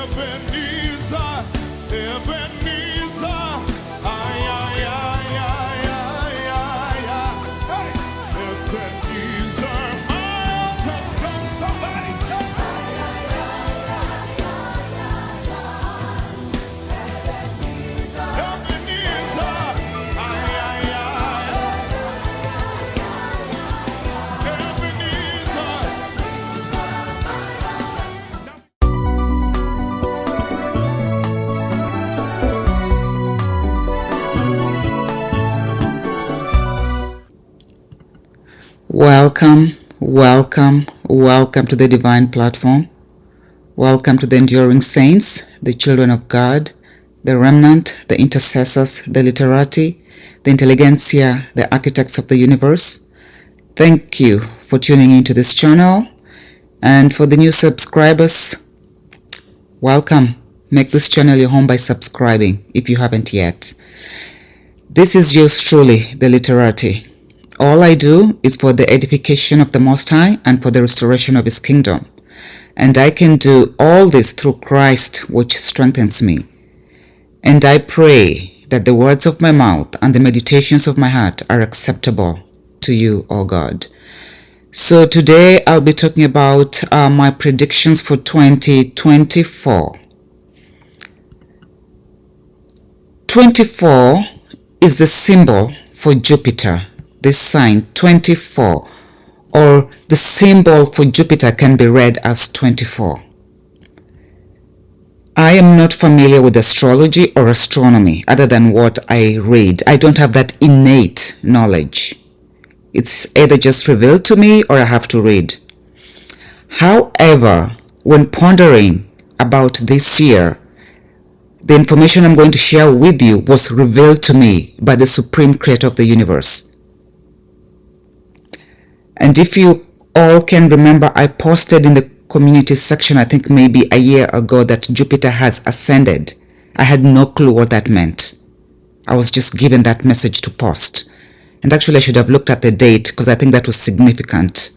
Ebenezer, Ebenezer, ay, ay, ay, ay, ay, ay, ay. Hey, Ebenezer, my help has come. Somebody say, Ebenezer, ay, ay, ay, Ebenezer. Welcome, welcome, welcome to the Divine Platform. Welcome to the enduring saints, the children of God, the remnant, the intercessors, the literati, the intelligentsia, the architects of the universe. Thank you for tuning into this channel. And for the new subscribers, welcome. Make this channel your home by subscribing if you haven't yet. This is yours truly, the literati. All I do is for the edification of the Most High and for the restoration of His kingdom. And I can do all this through Christ, which strengthens me. And I pray that the words of my mouth and the meditations of my heart are acceptable to you, O God. So today I'll be talking about my predictions for 2024. 24 is the symbol for Jupiter. This sign 24, or the symbol for Jupiter can be read as 24. I am not familiar with astrology or astronomy other than what I read. I don't have that innate knowledge. It's either just revealed to me or I have to read. However, when pondering about this year, the information I'm going to share with you was revealed to me by the Supreme Creator of the universe. And if you all can remember, I posted in the community section, I think maybe a year ago, that Jupiter has ascended. I had no clue what that meant. I was just given that message to post. And actually I should have looked at the date because I think that was significant.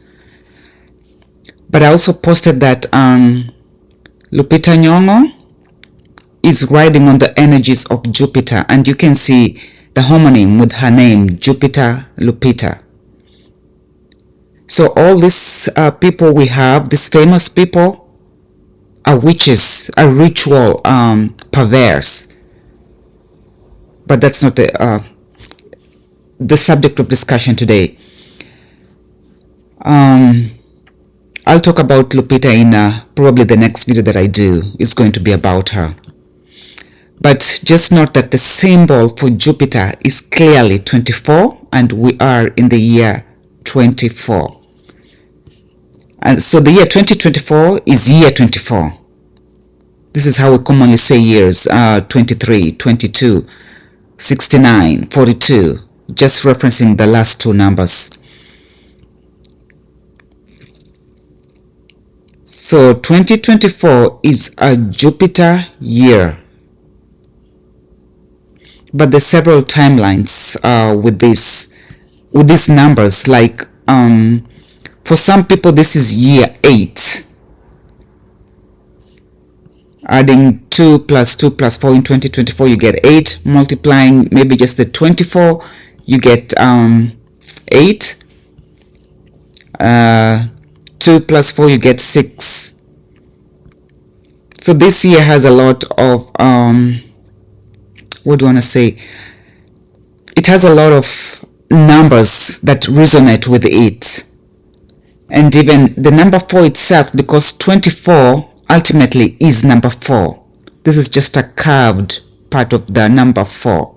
But I also posted that Lupita Nyong'o is riding on the energies of Jupiter. And you can see the homonym with her name, Jupiter Lupita. So all these people we have, these famous people, are witches, are ritual perverse. But that's not the subject of discussion today. I'll talk about Lupita in probably the next video that I do is going to be about her. But just note that the symbol for Jupiter is clearly 24, and we are in the year 24. And so the year 2024 is year 24. This is how we commonly say years, 23, 22, 69, 42, just referencing the last two numbers. So 2024 is a Jupiter year. But there's several timelines with these numbers, like for some people, this is year 8. Adding 2 plus 2 plus 4 in 2024, you get 8. Multiplying maybe just the 24, you get 8. 2 plus 4, you get 6. So this year has a lot of, what do I want to say? It has a lot of numbers that resonate with it. And even the number 4 itself, because 24 ultimately is number 4. This is just a carved part of the number 4.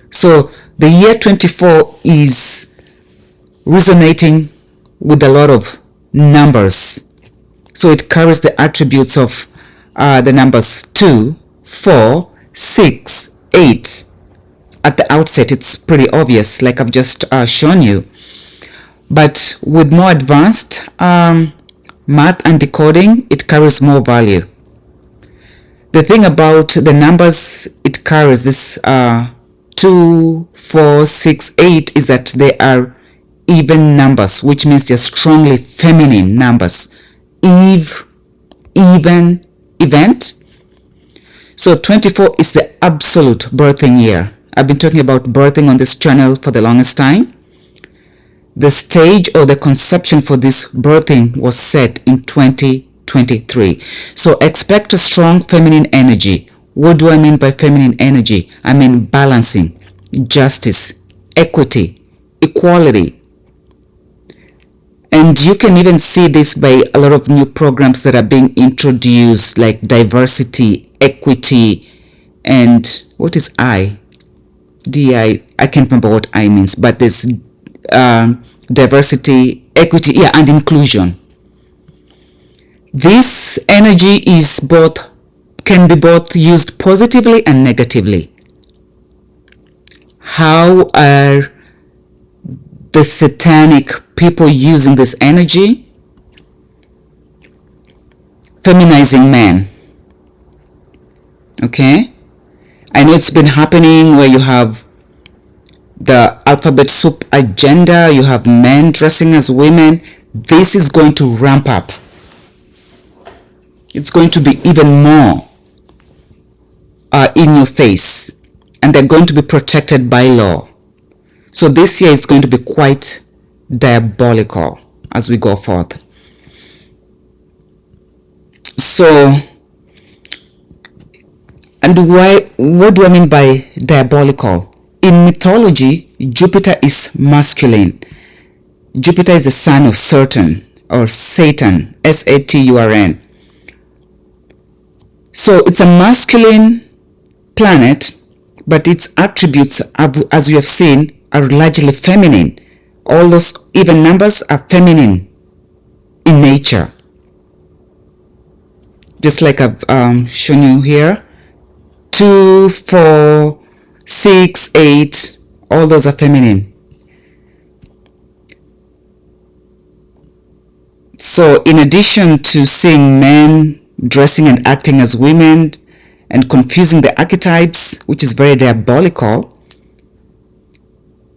So the year 24 is resonating with a lot of numbers. So it carries the attributes of the numbers 2, 4, 6, 8. At the outset, it's pretty obvious, like I've just shown you. But with more advanced math and decoding, it carries more value. The thing about the numbers it carries, this 2, 4, 6, 8, is that they are even numbers, which means they're strongly feminine numbers. Eve, even, event. So 24 is the absolute birthing year. I've been talking about birthing on this channel for the longest time. The stage or the conception for this birthing was set in 2023. So expect a strong feminine energy. What do I mean by feminine energy? I mean balancing, justice, equity, equality. And you can even see this by a lot of new programs that are being introduced, like diversity, equity, and what is I? DI, I can't remember what I means, but there's diversity, equity, and inclusion. This energy can be both used positively and negatively. How are the satanic people using this energy? Feminizing men. Okay? I know it's been happening where you have the alphabet soup agenda, you have men dressing as women. This is going to ramp up. It's going to be even more in your face, and they're going to be protected by law. So this year is going to be quite diabolical as we go forth. So, and what do I mean by diabolical? In mythology, Jupiter is masculine. Jupiter is the son of Saturn or Satan, Saturn. So it's a masculine planet, but its attributes, as we have seen, are largely feminine. All those even numbers are feminine in nature. Just like I've shown you here. 2, 4, 6, 8, all those are feminine. So in addition to seeing men dressing and acting as women and confusing the archetypes, which is very diabolical,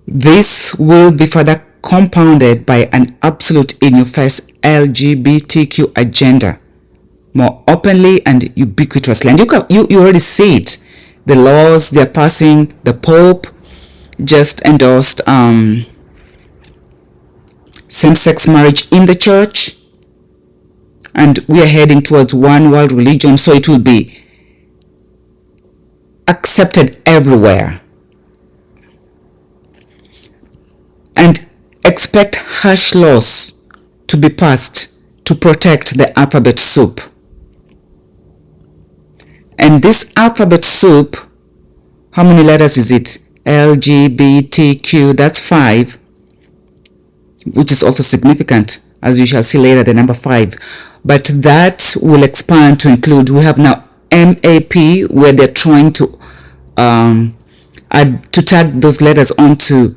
this will be further compounded by an absolute in-your-face LGBTQ agenda, more openly and ubiquitously. And you already see it. The laws they're passing, the Pope just endorsed same-sex marriage in the church, and we are heading towards one world religion, so it will be accepted everywhere. And expect harsh laws to be passed to protect the alphabet soup. And this alphabet soup, how many letters is it? LGBTQ, that's 5, which is also significant, as you shall see later, the number 5. But that will expand to include, we have now MAP, where they're trying to tag those letters onto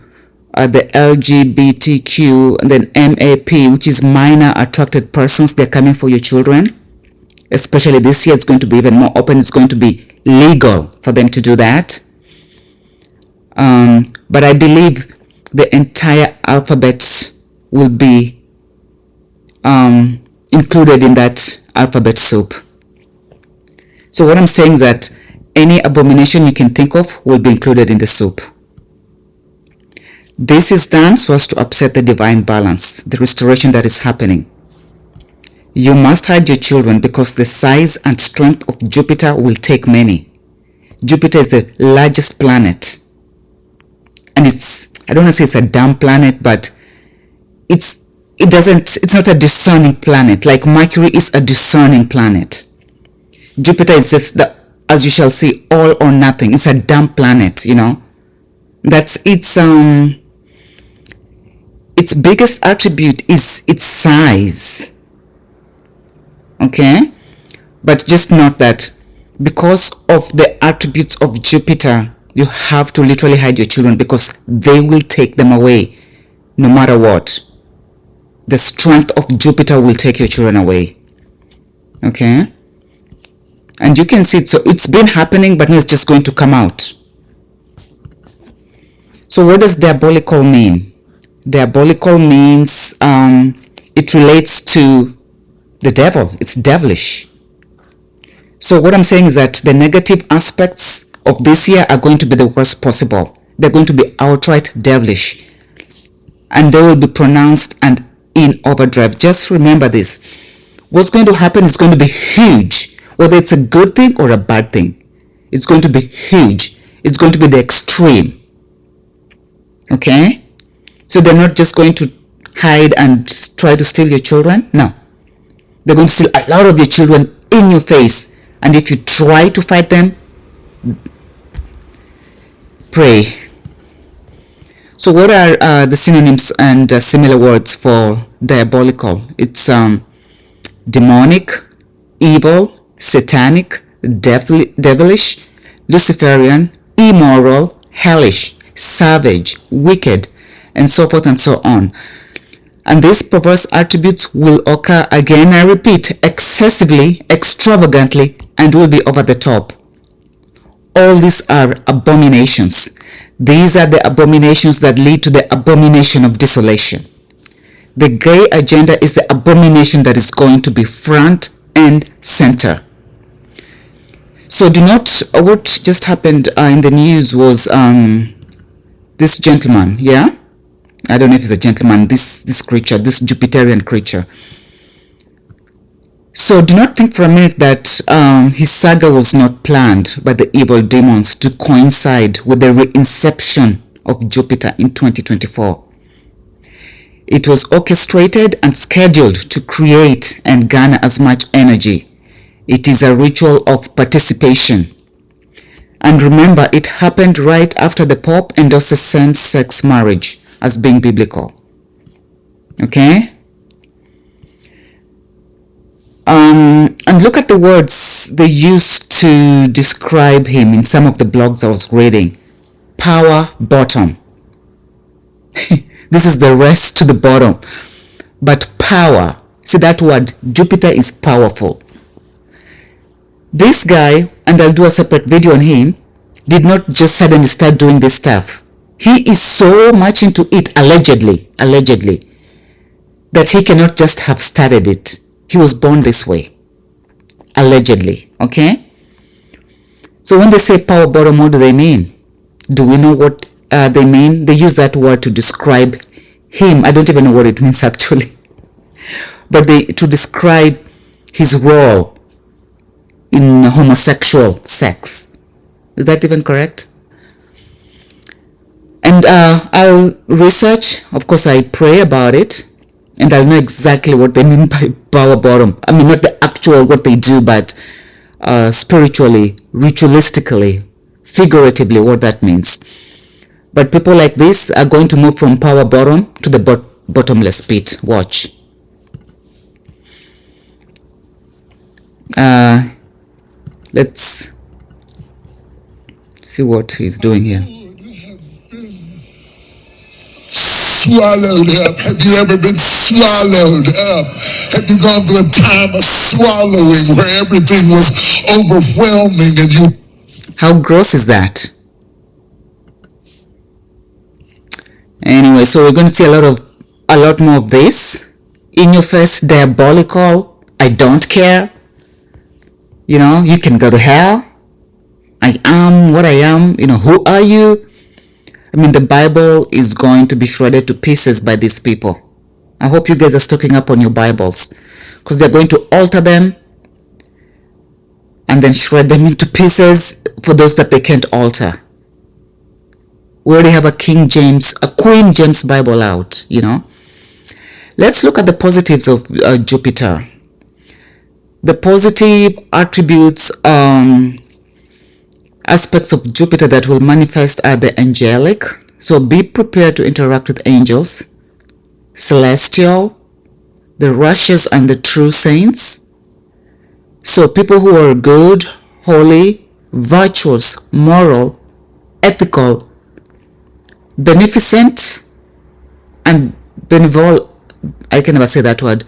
the LGBTQ, and then MAP, which is minor attracted persons. They're coming for your children. Especially this year, it's going to be even more open. It's going to be legal for them to do that. But I believe the entire alphabet will be included in that alphabet soup. So what I'm saying is that any abomination you can think of will be included in the soup. This is done so as to upset the divine balance, the restoration that is happening. You must hide your children because the size and strength of Jupiter will take many. Jupiter is the largest planet. And I don't want to say it's a dumb planet, but it's not a discerning planet. Like Mercury is a discerning planet. Jupiter is just as you shall see, all or nothing. It's a dumb planet, you know. That's its biggest attribute is its size. Okay, but just note that because of the attributes of Jupiter, you have to literally hide your children because they will take them away no matter what. The strength of Jupiter will take your children away. Okay, and you can see it. So it's been happening, but now it's just going to come out. So what does diabolical mean? Diabolical means it relates to the devil. It's devilish. So what I'm saying is that the negative aspects of this year are going to be the worst possible. They're going to be outright devilish, and they will be pronounced and in overdrive. Just remember this. What's going to happen is going to be huge, whether it's a good thing or a bad thing. It's going to be huge. It's going to be the extreme. Okay? So they're not just going to hide and try to steal your children. No. They're going to steal a lot of your children in your face. And if you try to fight them, pray. So what are the synonyms and similar words for diabolical? It's demonic, evil, satanic, devilish, Luciferian, immoral, hellish, savage, wicked, and so forth and so on. And these perverse attributes will occur, again I repeat, excessively, extravagantly, and will be over the top. All these are abominations. These are the abominations that lead to the abomination of desolation. The gay agenda is the abomination that is going to be front and center. So do not, what just happened in the news was this gentleman, yeah? I don't know if he's a gentleman, this creature, this Jupiterian creature. So do not think for a minute that his saga was not planned by the evil demons to coincide with the reinception of Jupiter in 2024. It was orchestrated and scheduled to create and garner as much energy. It is a ritual of participation. And remember, it happened right after the Pope endorsed same-sex marriage as being biblical. Okay? And look at the words they used to describe him in some of the blogs I was reading. Power bottom. This is the rest to the bottom. But power. See that word, Jupiter is powerful. This guy, and I'll do a separate video on him, did not just suddenly start doing this stuff. He is so much into it, allegedly, that he cannot just have started it. He was born this way. Allegedly, okay? So when they say power bottom, what do they mean? Do we know what they mean? They use that word to describe him. I don't even know what it means actually. But to describe his role in homosexual sex. Is that even correct? And I'll research. Of course, I pray about it. And I'll know exactly what they mean by power bottom. I mean, not the actual what they do, but spiritually, ritualistically, figuratively, what that means. But people like this are going to move from power bottom to the bottomless pit. Watch. Let's see what he's doing here. Swallowed up. Have you ever been swallowed up? Have you gone through a time of swallowing where everything was overwhelming and you... How gross is that? Anyway, so we're going to see a lot more of this. In your face, diabolical. I don't care. You know, you can go to hell. I am what I am. You know, who are you? I mean, the Bible is going to be shredded to pieces by these people. I hope you guys are stocking up on your Bibles, because they're going to alter them and then shred them into pieces for those that they can't alter. We already have a Queen James Bible out, you know. Let's look at the positives of Jupiter. The positive attributes, aspects of Jupiter that will manifest are the angelic. So be prepared to interact with angels, celestial, the righteous and the true saints. So people who are good, holy, virtuous, moral, ethical, beneficent, and benevolent. I can never say that word.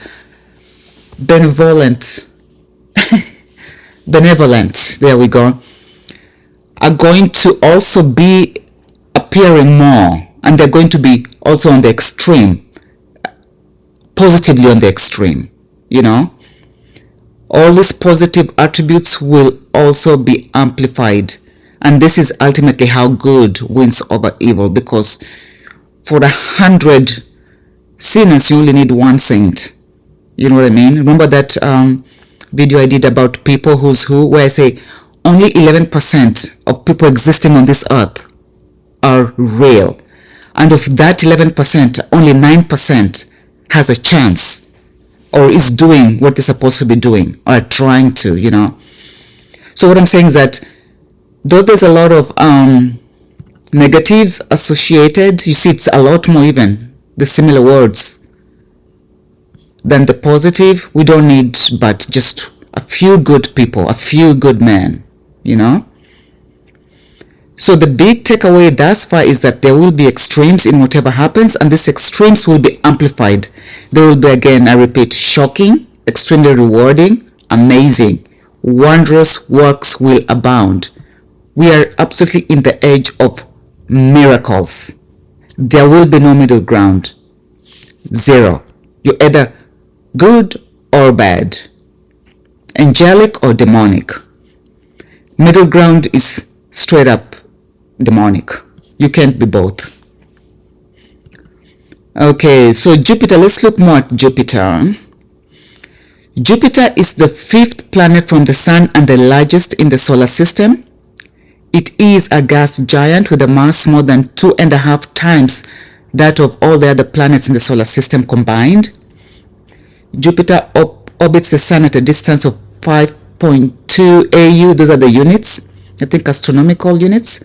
Benevolent. Benevolent. There we go. Are going to also be appearing more, and they're going to be also on the extreme, positively on the extreme, you know. all these positive attributes will also be amplified. And this is ultimately how good wins over evil, because for 100 sinners, you only need one saint. You know what I mean? Remember that video I did about people who's who, where I say only 11% of people existing on this earth are real. And of that 11%, only 9% has a chance or is doing what they're supposed to be doing or trying to, you know. So what I'm saying is that though there's a lot of negatives associated, you see it's a lot more even, the similar words, than the positive. We don't need but just a few good people, a few good men, you know. So the big takeaway thus far is that there will be extremes in whatever happens, and these extremes will be amplified. They will be, again, I repeat, shocking, extremely rewarding, amazing. Wondrous works will abound. We are absolutely in the age of miracles. There will be no middle ground. Zero. You're either good or bad, angelic or demonic. Middle ground is straight up demonic. You can't be both. Okay, so Jupiter, let's look more at Jupiter. Jupiter is the 5th planet from the Sun and the largest in the solar system. It is a gas giant with a mass more than 2.5 times that of all the other planets in the solar system combined. Jupiter orbits the Sun at a distance of 5.2 AU. Those are the units, I think astronomical units.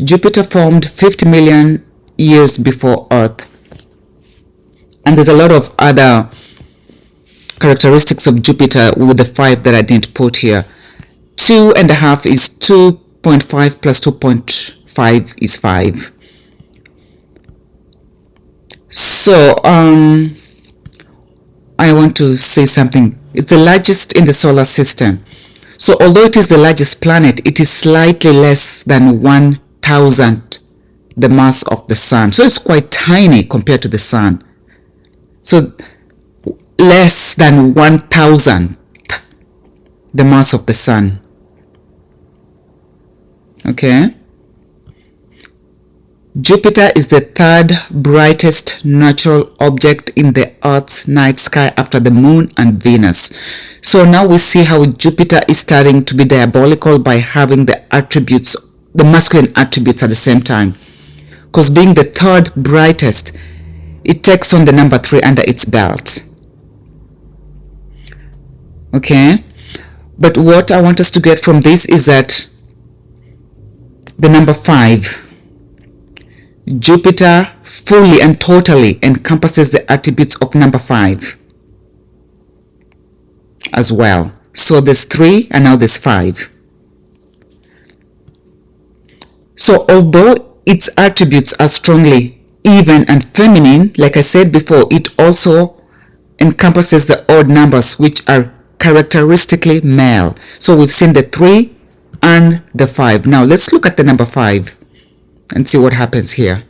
Jupiter formed 50 million years before Earth. And there's a lot of other characteristics of Jupiter with the 5 that I didn't put here. 2.5 is 2.5 plus 2.5 is 5. So I want to say something. It's the largest in the solar system. So although it is the largest planet, it is slightly less than 1,000 the mass of the Sun. So it's quite tiny compared to the Sun. So less than 1,000th the mass of the Sun. Okay. Jupiter is the 3rd brightest natural object in the Earth's night sky after the Moon and Venus. So now we see how Jupiter is starting to be diabolical by having the attributes, the masculine attributes at the same time. Because being the 3rd brightest, it takes on the number 3 under its belt. Okay. But what I want us to get from this is that the number 5, Jupiter fully and totally encompasses the attributes of number 5 as well. So there's 3 and now there's 5. So although its attributes are strongly even and feminine, like I said before, it also encompasses the odd numbers which are characteristically male. So we've seen the 3 and the 5. Now let's look at the number 5 and see what happens here.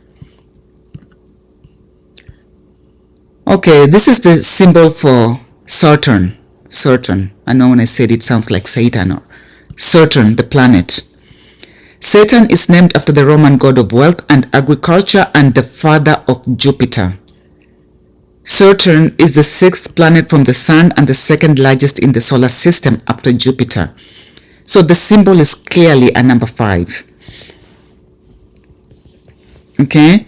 Okay, this is the symbol for Saturn. Saturn. I know when I said it sounds like Satan or Saturn, the planet. Saturn is named after the Roman god of wealth and agriculture and the father of Jupiter. Saturn is the 6th planet from the Sun and the 2nd largest in the solar system after Jupiter. So the symbol is clearly a number 5. Okay,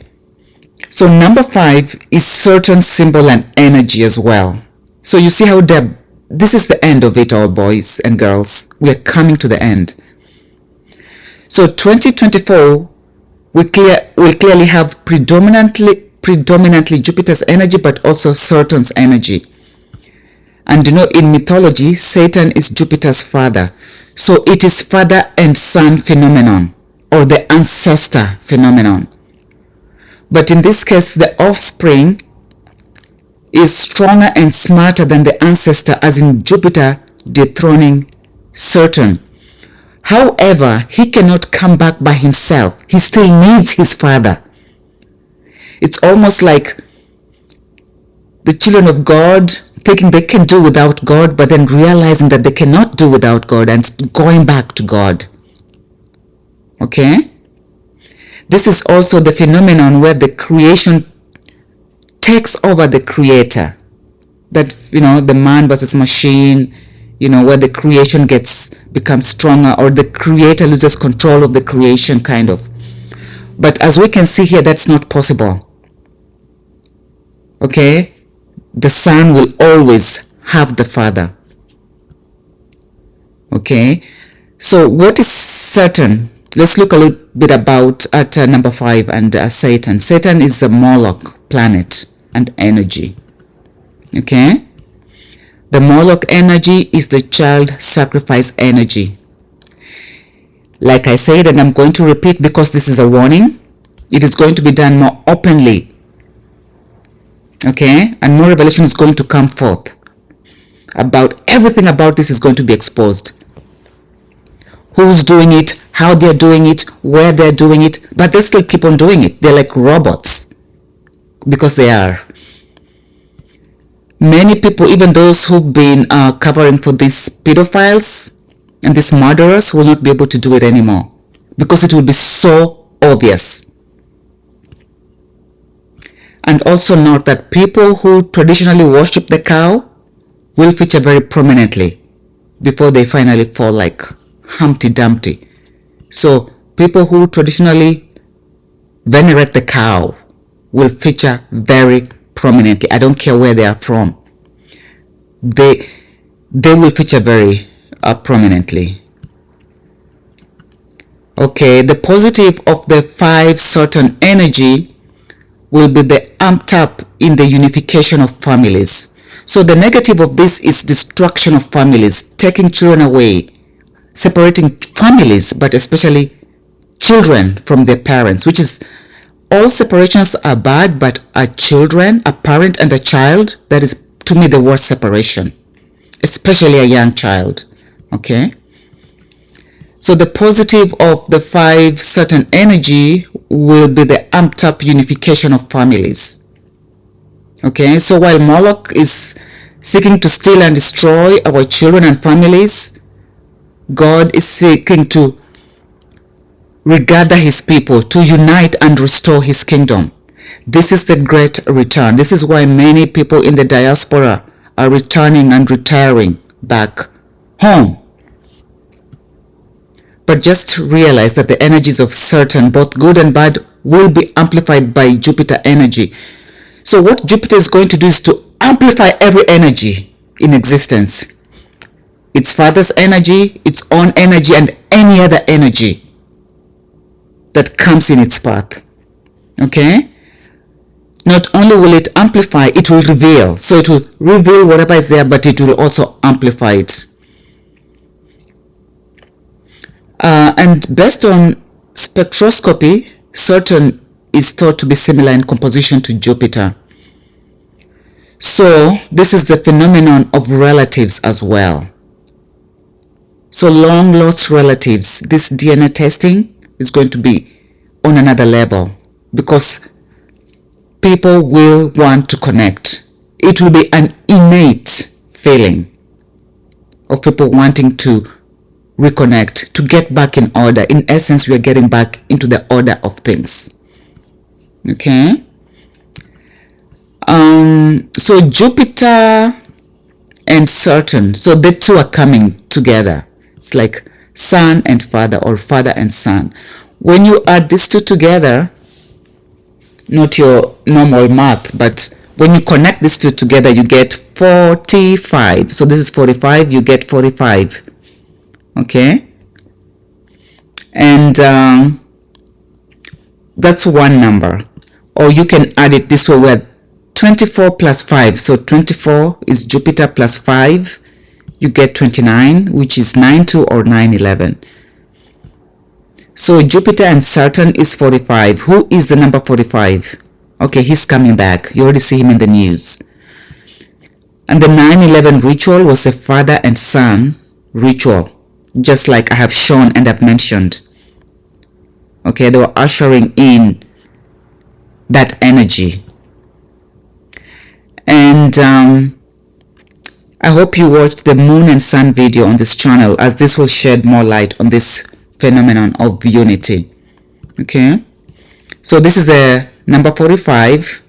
so number 5 is certain symbol and energy as well. So you see how this is the end of it all, boys and girls. We are coming to the end. So 2024 will clearly have predominantly Jupiter's energy, but also Saturn's energy. And you know, in mythology, Satan is Jupiter's father. So it is father and son phenomenon, or the ancestor phenomenon. But in this case, the offspring is stronger and smarter than the ancestor, as in Jupiter dethroning Saturn. However, he cannot come back by himself. He still needs his father. It's almost like the children of God thinking they can do without God, but then realizing that they cannot do without God and going back to God. Okay? This is also the phenomenon where the creation takes over the creator. That, the man versus machine, where the creation becomes stronger, or the creator loses control of the creation, kind of. But as we can see here, that's not possible. Okay? The Son will always have the Father. Okay? So what is Saturn? Let's look a little bit at number 5 and Satan. Satan is a Moloch planet and energy. Okay? The Moloch energy is the child sacrifice energy. Like I said, and I'm going to repeat because this is a warning, it is going to be done more openly. Okay? And more revelation is going to come forth. Everything about this is going to be exposed. Who's doing it, how they're doing it, where they're doing it, but they still keep on doing it. They're like robots. Because they are. Many people, even those who've been covering for these pedophiles and these murderers, will not be able to do it anymore. Because it will be so obvious. And also note that people who traditionally worship the cow will feature very prominently before they finally fall like Humpty Dumpty. So people who traditionally venerate the cow will feature very prominently. I don't care where they are from. They will feature very prominently. Okay, the positive of the 5 Saturn energy will be the amped up in the unification of families. So the negative of this is destruction of families, taking children away, separating families, but especially children from their parents, which is, all separations are bad, but a parent and a child, that is to me the worst separation, especially a young child. Okay? So the positive of the 5 Saturn energy will be the amped up unification of families. Okay, so while Moloch is seeking to steal and destroy our children and families, God is seeking to regather his people, to unite and restore his kingdom. This is the great return. This is why many people in the diaspora are returning and retiring back home. But just realize that the energies of Saturn, both good and bad, will be amplified by Jupiter energy. So what Jupiter is going to do is to amplify every energy in existence. Its father's energy, its own energy, and any other energy that comes in its path. Okay? Not only will it amplify, it will reveal. So it will reveal whatever is there, but it will also amplify it. And based on spectroscopy, Saturn is thought to be similar in composition to Jupiter. So this is the phenomenon of relatives as well. So long lost relatives, this DNA testing is going to be on another level because people will want to connect. It will be an innate feeling of people wanting to reconnect, to get back in order. In essence, we are getting back into the order of things. Okay? So Jupiter and Saturn, so the two are coming together. It's like son and father, or father and son. When you add these two together, not your normal math, but when you connect these two together, you get 45. So this is 45, you get 45. Okay? And that's one number. Or you can add it this way, where 24 plus 5. So 24 is Jupiter plus 5. You get 29, which is 9-2 or 9-11. So Jupiter and Saturn is 45. Who is the number 45? Okay, he's coming back. You already see him in the news. And the 9/11 ritual was a father and son ritual, just like I have shown and I've mentioned. Okay, they were ushering in that energy. And I hope you watched the moon and sun video on this channel, as this will shed more light on this phenomenon of unity. Okay, so this is the number 45,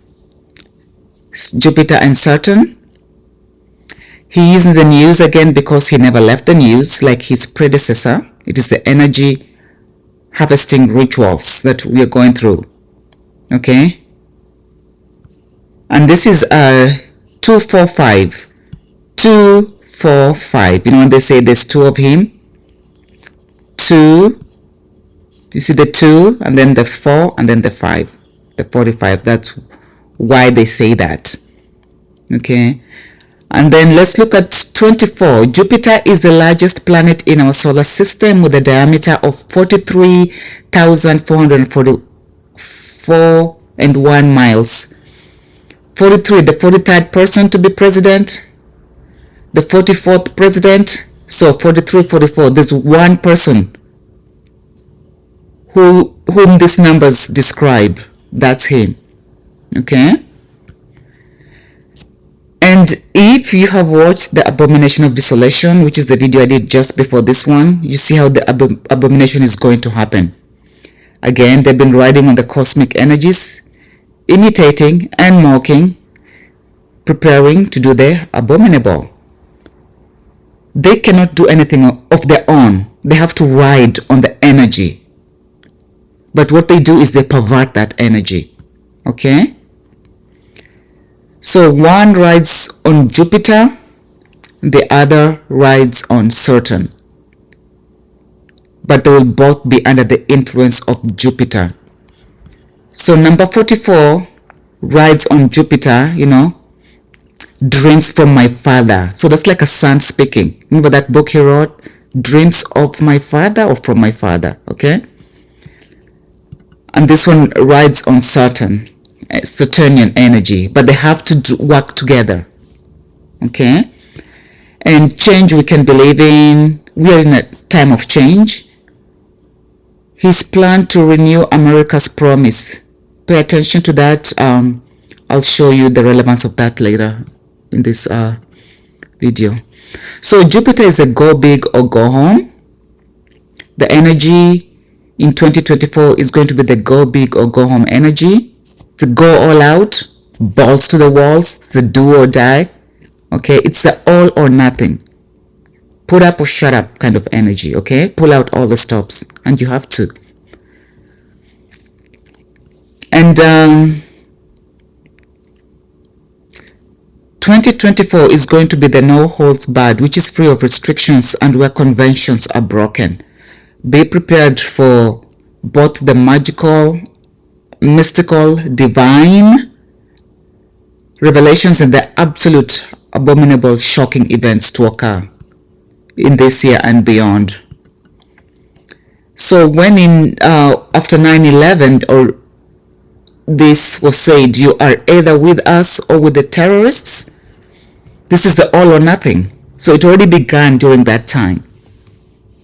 Jupiter and Saturn. He is in the news again because he never left the news like his predecessor. It is the energy harvesting rituals that we are going through. Okay, and this is 245. 245. You know when they say there's two of him? Two. You see the 2 and then the 4 and then the 5. The 45. That's why they say that. Okay. And then let's look at 24. Jupiter is the largest planet in our solar system with a diameter of 43,444 and 1 miles. 43, the 43rd person to be president. The 44th president. So 43, 44. There's one person whom these numbers describe. That's him. Okay. And if you have watched the Abomination of Desolation, which is the video I did just before this one, you see how the abomination is going to happen. Again, they've been riding on the cosmic energies, imitating and mocking, preparing to do the abominable. They cannot do anything of their own. They have to ride on the energy. But what they do is they pervert that energy. Okay? So one rides on Jupiter, the other rides on Saturn. But they will both be under the influence of Jupiter. So number 44 rides on Jupiter, you know, dreams from my father. So that's like a son speaking. Remember that book he wrote? Dreams of my father or from my father. Okay? And this one rides on Saturn, Saturnian energy. But they have to work together. Okay? And change we can believe in. We are in a time of change. His plan to renew America's promise. Pay attention to that. I'll show you the relevance of that later in this video. So Jupiter is a go big or go home. The energy in 2024 is going to be the go big or go home energy. The go all out, balls to the walls, the do or die. Okay, it's the all or nothing. Put up or shut up kind of energy. Okay, pull out all the stops, and you have to. And 2024 is going to be the no holds barred, which is free of restrictions and where conventions are broken. Be prepared for both the magical, mystical, divine revelations and the absolute abominable, shocking events to occur in this year and beyond. So when after 9/11 or this was said, you are either with us or with the terrorists, this is the all or nothing. So it already began during that time.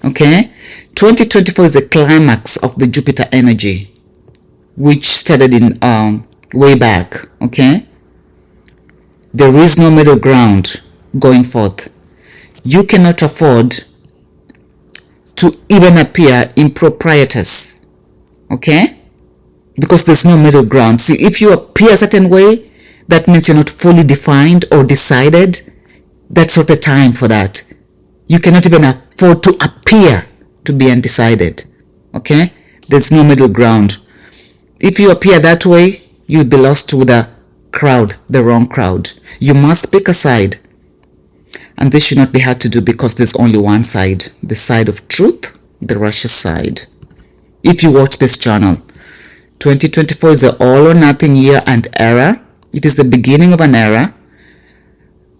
Okay, 2024 is the climax of the Jupiter energy, which started in way back. Okay, there is no middle ground going forth. You cannot afford to even appear improprietous. Okay, because there's no middle ground. See, if you appear a certain way, that means you're not fully defined or decided. That's not the time for that. You cannot even afford to appear to be undecided. Okay? There's no middle ground. If you appear that way, you'll be lost to the crowd, the wrong crowd. You must pick a side. And this should not be hard to do because there's only one side. The side of truth, the righteous side. If you watch this channel, 2024 is the all or nothing year and era. It is the beginning of an era.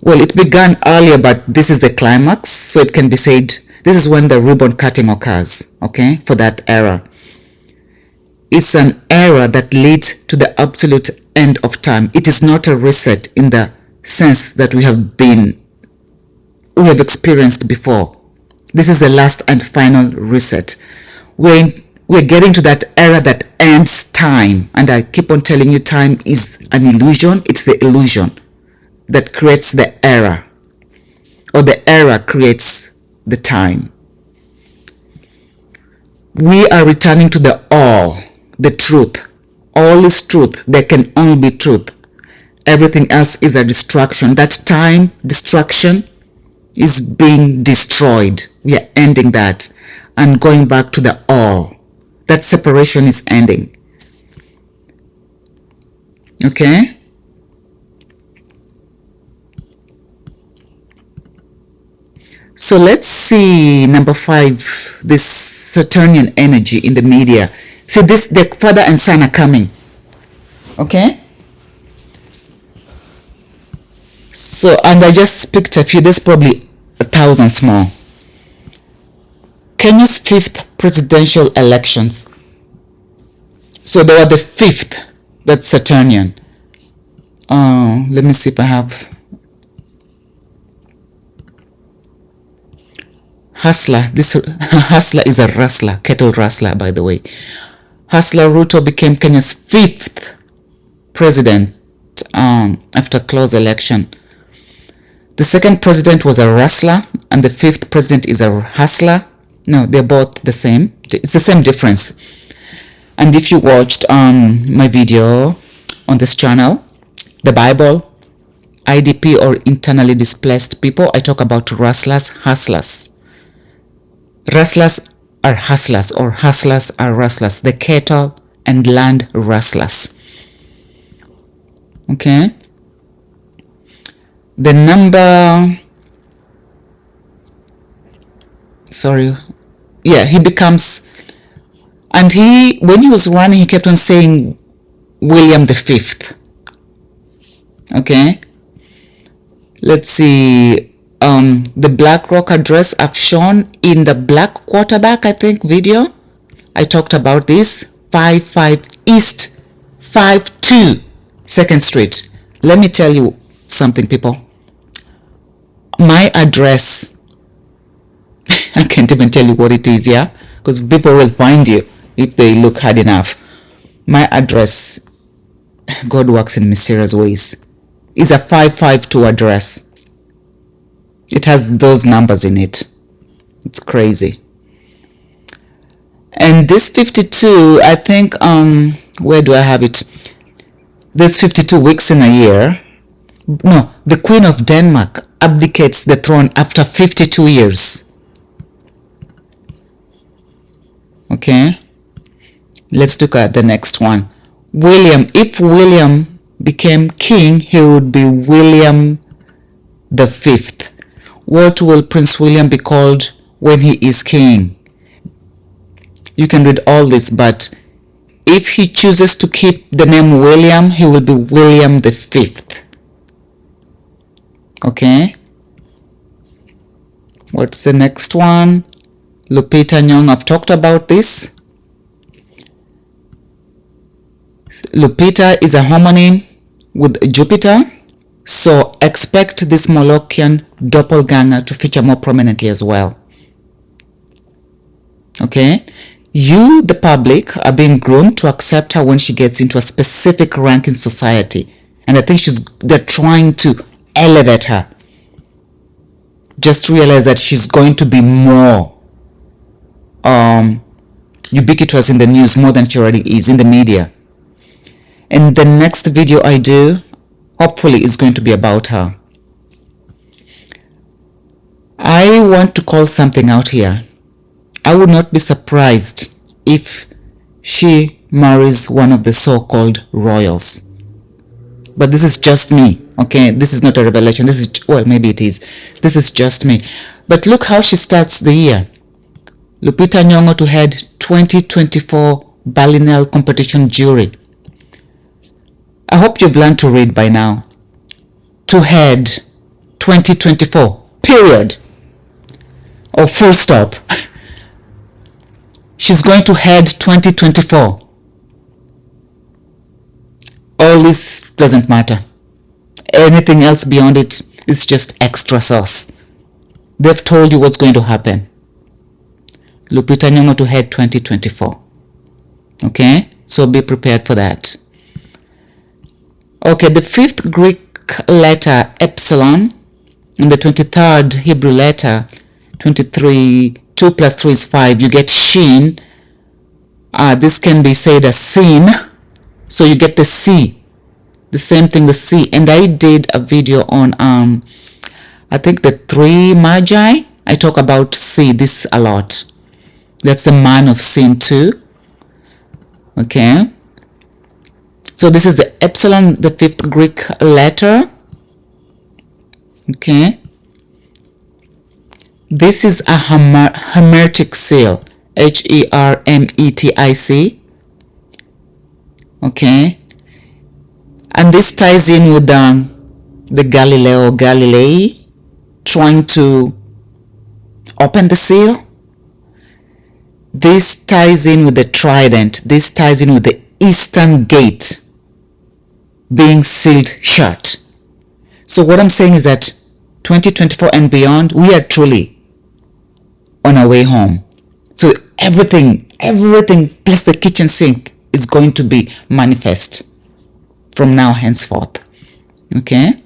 Well, it began earlier, but this is the climax. So it can be said, this is when the ribbon cutting occurs, okay, for that era. It's an era that leads to the absolute end of time. It is not a reset in the sense that we have experienced before. This is the last and final reset. We're getting to that era that ends time. And I keep on telling you, time is an illusion. It's the illusion that creates the era. or the era creates the time. We are returning to the all, the truth. All is truth. There can only be truth. Everything else is a distraction. That time distraction is being destroyed. We are ending that and going back to the all. That separation is ending. Okay? So let's see number 5, this Saturnian energy in the media. See, this, the father and son are coming. Okay? So, and I just picked a few. There's probably thousands more. Kenya's 5th presidential elections. So they were the 5th. That's Saturnian. Let me see if I have. Hustler. This Hustler is a rustler, kettle rustler, by the way. Hustler Ruto became Kenya's 5th president after close election. The second president was a rustler, and the 5th president is a hustler. No, they're both the same. It's the same difference. And if you watched my video on this channel, the Bible, IDP or internally displaced people, I talk about rustlers, hustlers. Rustlers are hustlers, or hustlers are rustlers. The cattle and land rustlers. Okay? The number, sorry, yeah, he becomes, and he, when he was running, he kept on saying William the 5th. Okay, let's see, the BlackRock address I've shown in the Black Quarterback, I think, video. I talked about this, 55 East 52 2nd Street. Let me tell you something, people. My address, I can't even tell you what it is, yeah, because people will find you if they look hard enough. My address, God works in mysterious ways, is a 552 address. It has those numbers in it. It's crazy. And this 52, I think, where do I have it? There's 52 weeks in a year. No, the Queen of Denmark abdicates the throne after 52 years. Okay, let's look at the next one. William, if William became king, he would be William the 5th. What will Prince William be called when he is king? You can read all this, but if he chooses to keep the name William, he will be William the 5th. Okay, what's the next one? Lupita Nyong'o, I've talked about this. Lupita is a homonym with Jupiter, so expect this Molochian doppelganger to feature more prominently as well. Okay, you, the public, are being groomed to accept her when she gets into a specific rank in society, and I think they're trying to elevate her. Just realize that she's going to be more ubiquitous in the news, more than she already is in the media. And the next video I do, hopefully, is going to be about her. I want to call something out here. I would not be surprised if she marries one of the so-called royals. But this is just me, okay? This is not a revelation. This is, well, maybe it is. This is just me. But look how she starts the year. Lupita Nyong'o to head 2024 Berlinale competition jury. I hope you've learned to read by now. To head 2024, period. Or full stop. She's going to head 2024. All this doesn't matter. Anything else beyond it is just extra sauce. They've told you what's going to happen. Lupita Nyong'o to head 2024. Okay? So be prepared for that. Okay, the 5th Greek letter, epsilon, in the 23rd Hebrew letter, 23, 2 plus 3 is 5, you get Shin. This can be said as sin, so you get the C, the same thing, the C. And I did a video on I think the 3 Magi. I talk about C this a lot. That's the man of sin too. Okay, so this is the epsilon, the 5th Greek letter. Okay, this is a hermetic seal, Hermetic. Okay, and this ties in with the Galileo Galilei trying to open the seal. This ties in with the trident. This ties in with the eastern gate being sealed shut. So what I'm saying is that 2024 and beyond, we are truly on our way home. So everything plus the kitchen sink is going to be manifest from now henceforth. Okay,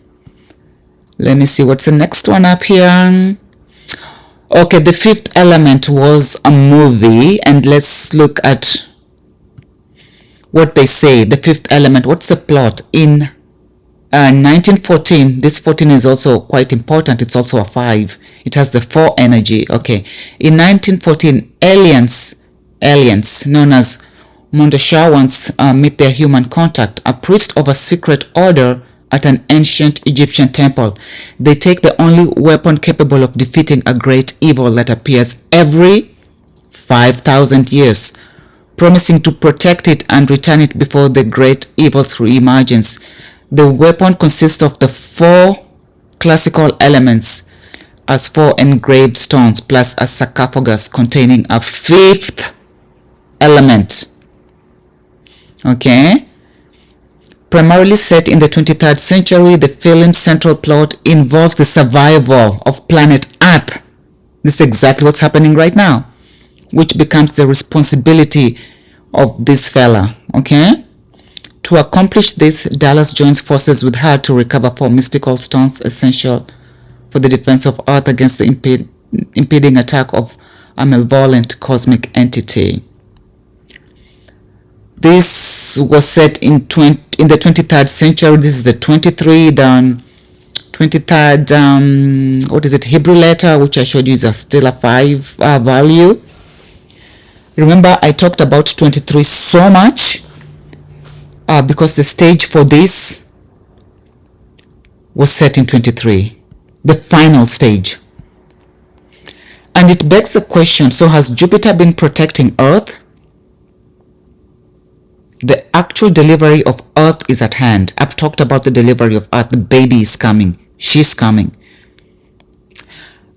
let me see what's the next one up here. Okay, The Fifth Element was a movie, and let's look at what they say. The Fifth Element, what's the plot? In 1914, this 14 is also quite important. It's also a 5. It has the 4 energy. Okay, in 1914, aliens known as Mondashawans meet their human contact, a priest of a secret order at an ancient Egyptian temple. They take the only weapon capable of defeating a great evil that appears every 5,000 years, promising to protect it and return it before the great evil reemerges. The weapon consists of the 4 classical elements as 4 engraved stones plus a sarcophagus containing a 5th element. Okay, primarily set in the 23rd century, the film's central plot involves the survival of planet Earth. This is exactly what's happening right now, which becomes the responsibility of this fella. Okay, to accomplish this, Dallas joins forces with her to recover 4 mystical stones essential for the defense of Earth against the impeding attack of a malevolent cosmic entity. This was set in the 23rd century. This is the 23rd Hebrew letter, which I showed you is still a 5 value. Remember, I talked about 23 so much because the stage for this was set in 23, the final stage. And it begs the question, so has Jupiter been protecting Earth? The actual delivery of Earth is at hand. I've talked about the delivery of Earth. The baby is coming. She's coming.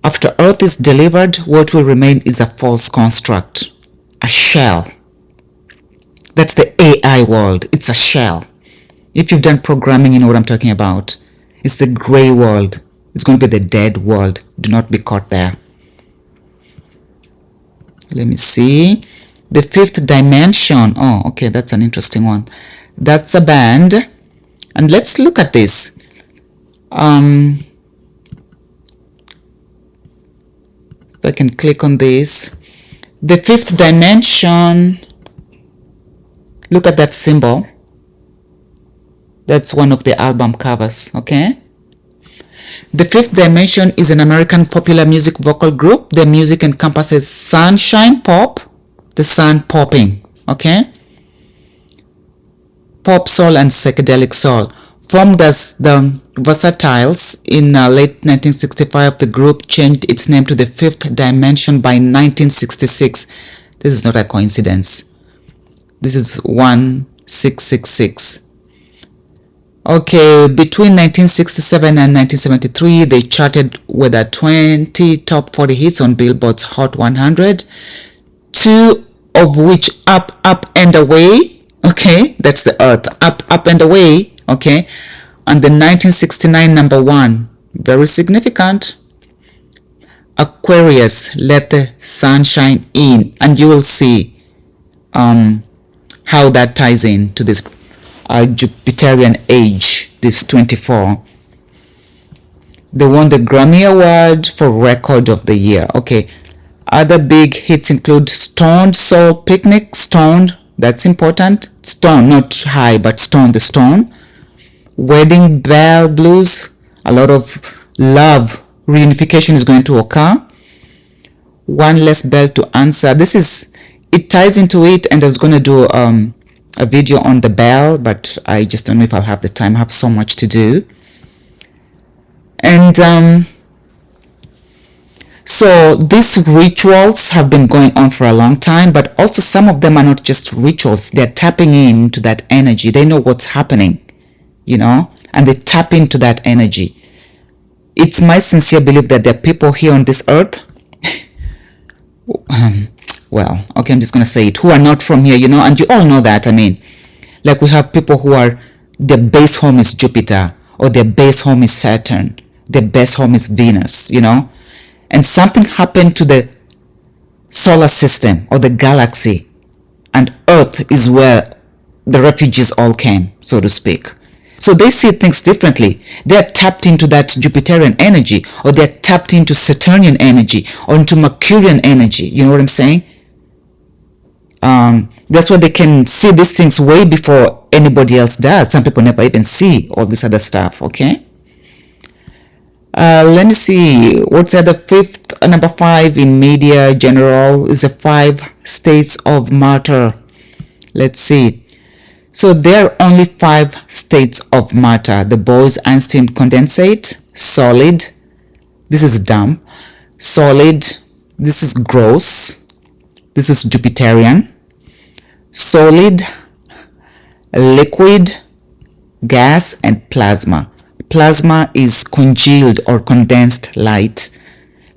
After Earth is delivered, what will remain is a false construct, a shell. That's the AI world. It's a shell. If you've done programming, you know what I'm talking about. It's the gray world. It's going to be the dead world. Do not be caught there. Let me see. The 5th dimension. Oh, okay, that's an interesting one. That's a band. And let's look at this. If I can click on this. The 5th dimension. Look at that symbol. That's one of the album covers, okay? The 5th Dimension is an American popular music vocal group. Their music encompasses sunshine pop, the sun popping, okay? Pop soul and psychedelic soul. Formed as the Versatiles in late 1965, the group changed its name to the 5th Dimension by 1966. This is not a coincidence. This is 1666. Okay, between 1967 and 1973, they charted with a 20 top 40 hits on Billboard's Hot 100, 2 of which Up, Up and Away, okay, that's the Earth, Up, Up and Away, okay, and the 1969 number 1, very significant, Aquarius, Let the Sunshine In, and you will see how that ties in to this Jupiterian age, this 24. They won the Grammy Award for Record of the Year. Okay. Other big hits include Stoned Soul Picnic, Stoned, that's important. Stone, not high, but Stone, the Stone. Wedding Bell Blues, a lot of love reunification is going to occur. One Less Bell to Answer. It ties into it, and I was going to do a video on the bell, but I just don't know if I'll have the time. I have so much to do. And so these rituals have been going on for a long time, but also some of them are not just rituals. They're tapping into that energy. They know what's happening, and they tap into that energy. It's my sincere belief that there are people here on this earth, well, okay, I'm just going to say it, who are not from here, and you all know that. I mean, like we have people who are, their base home is Jupiter, or their base home is Saturn, their base home is Venus, and something happened to the solar system or the galaxy, and Earth is where the refugees all came, so to speak. So they see things differently. They're tapped into that Jupiterian energy, or they're tapped into Saturnian energy, or into Mercurian energy. You know what I'm saying? That's why they can see these things way before anybody else does. Some people never even see all this other stuff, okay? Let me see. What's the fifth? Number 5 in media general is the 5 states of matter. Let's see. So there are only 5 states of matter. The Bose-Einstein condensate, solid, this is dumb, solid, this is gross, this is Jupiterian, solid, liquid, gas, and plasma. Plasma is congealed or condensed light.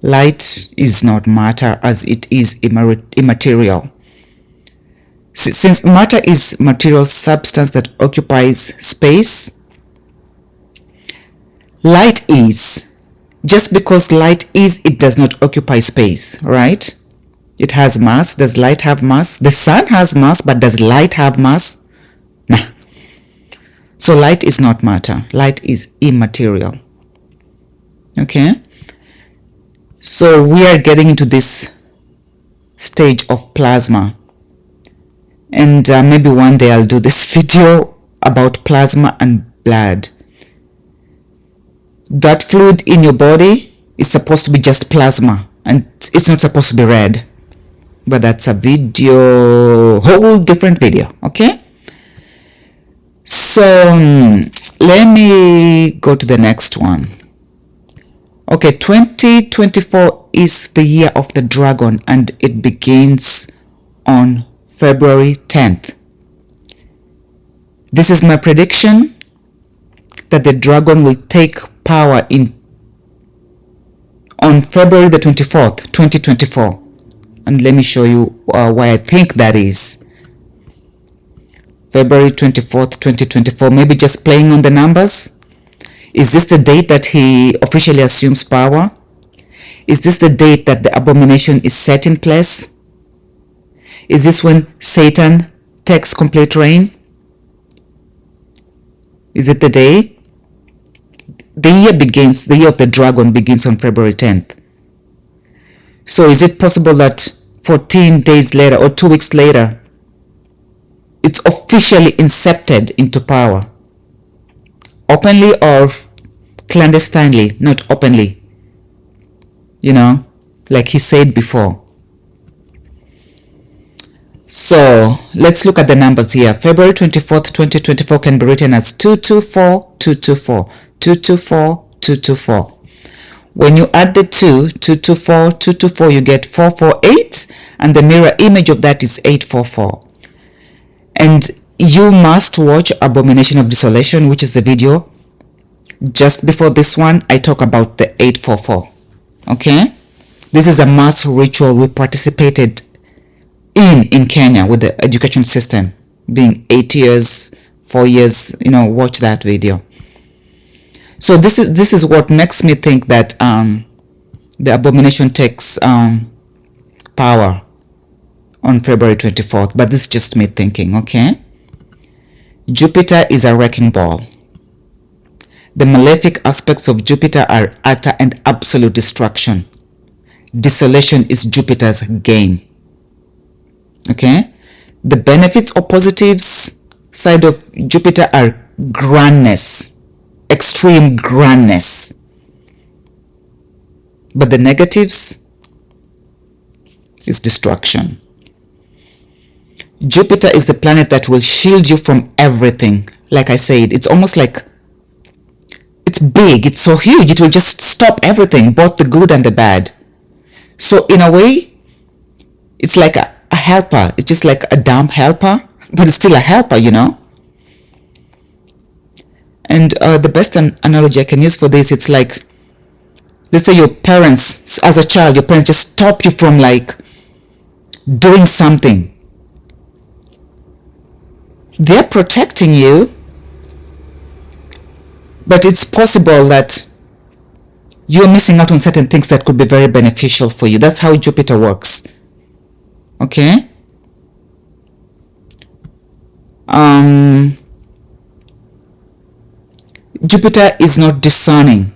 Light is not matter, as it is immaterial. Since matter is material substance that occupies space, light is. Just because light is, it does not occupy space, right? It has mass. Does light have mass? The sun has mass, but does light have mass? Nah. So light is not matter. Light is immaterial. Okay? So we are getting into this stage of plasma. And maybe one day I'll do this video about plasma and blood. That fluid in your body is supposed to be just plasma, and it's not supposed to be red. But that's a whole different video, okay? So let me go to the next one. Okay, 2024 is the year of the dragon, and it begins on February 10th. This is my prediction that the dragon will take power on February the 24th, 2024. And let me show you why I think that is. February 24th, 2024. Maybe just playing on the numbers. Is this the date that he officially assumes power? Is this the date that the abomination is set in place? Is this when Satan takes complete reign? Is it the day? The year of the dragon begins on February 10th. So is it possible that 14 days later or 2 weeks later, it's officially incepted into power? Openly or clandestinely? Not openly. Like he said before. So let's look at the numbers here. February 24th, 2024 can be written as 224, 224, 224, 224. When you add the 224, 224, you get 448, and the mirror image of that is 844. And you must watch Abomination of Desolation, which is the video just before this one. I talk about the 844. Okay? This is a mass ritual we participated in Kenya with the education system being 8 years, 4 years, watch that video. So this is what makes me think that the abomination takes power on February 24th, but this is just me thinking, okay? Jupiter is a wrecking ball. The malefic aspects of Jupiter are utter and absolute destruction. Desolation is Jupiter's gain. Okay? The benefits or positives side of Jupiter are grandness, extreme grandness. But the negatives is destruction. Jupiter is the planet that will shield you from everything. Like I said, it's almost like it's big, it's so huge, it will just stop everything, both the good and the bad. So in a way, it's like a helper. It's just like a dumb helper, but it's still a helper, you know. And the best analogy I can use for this, it's like, let's say your parents, as a child, your parents just stop you from like doing something. They're protecting you, but it's possible that you're missing out on certain things that could be very beneficial for you. That's how Jupiter works. Okay? Jupiter is not discerning.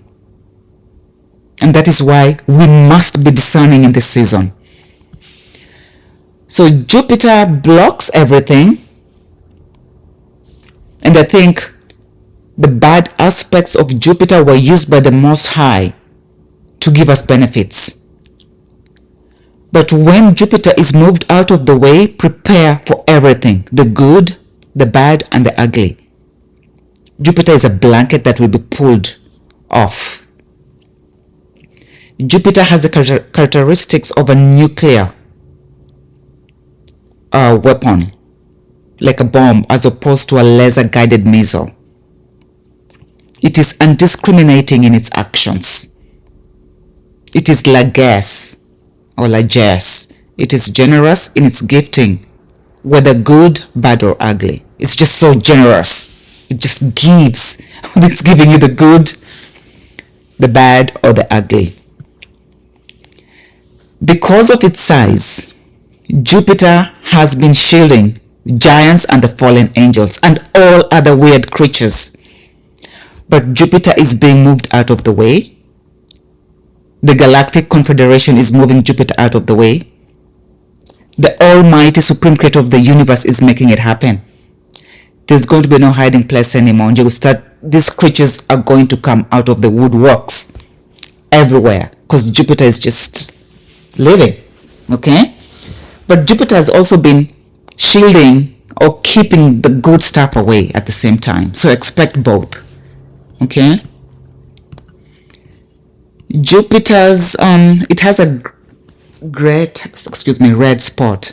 And that is why we must be discerning in this season. So Jupiter blocks everything. And I think the bad aspects of Jupiter were used by the Most High to give us benefits. But when Jupiter is moved out of the way, prepare for everything, the good, the bad, and the ugly. Jupiter is a blanket that will be pulled off. Jupiter has the characteristics of a nuclear weapon, like a bomb, as opposed to a laser-guided missile. It is undiscriminating in its actions. It is largesse or largesse. It is generous in its gifting, whether good, bad, or ugly. It's just so generous. It just gives. It's giving you the good, the bad, or the ugly. Because of its size, Jupiter has been shielding giants and the fallen angels and all other weird creatures. But Jupiter is being moved out of the way. The Galactic Confederation is moving Jupiter out of the way. The Almighty Supreme Creator of the universe is making it happen. There's going to be no hiding place anymore. These creatures are going to come out of the woodworks everywhere because Jupiter is just living. Okay? But Jupiter has also been shielding or keeping the good stuff away at the same time. So expect both. Okay? Jupiter's it has a red spot,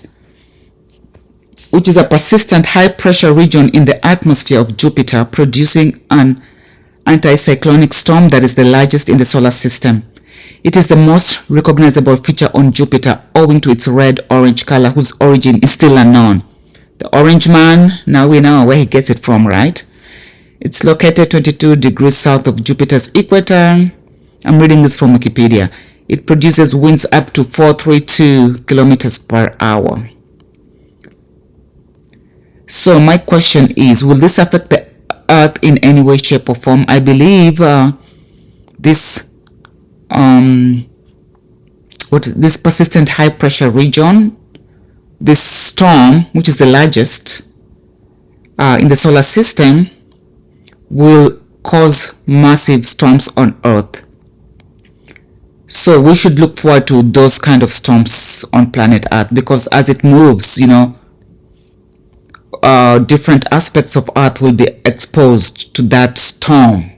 which is a persistent high pressure region in the atmosphere of Jupiter, producing an anticyclonic storm that is the largest in the solar system. It is the most recognizable feature on Jupiter owing to its red-orange color, whose origin is still unknown. The orange man, now we know where he gets it from, right? It's located 22 degrees south of Jupiter's equator. I'm reading this from Wikipedia. It produces winds up to 432 kilometers per hour. So my question is, will this affect the Earth in any way, shape, or form? I believe this persistent high pressure region, this storm, which is the largest in the solar system, will cause massive storms on Earth. So we should look forward to those kind of storms on planet Earth, because as it moves, you know, different aspects of Earth will be exposed to that storm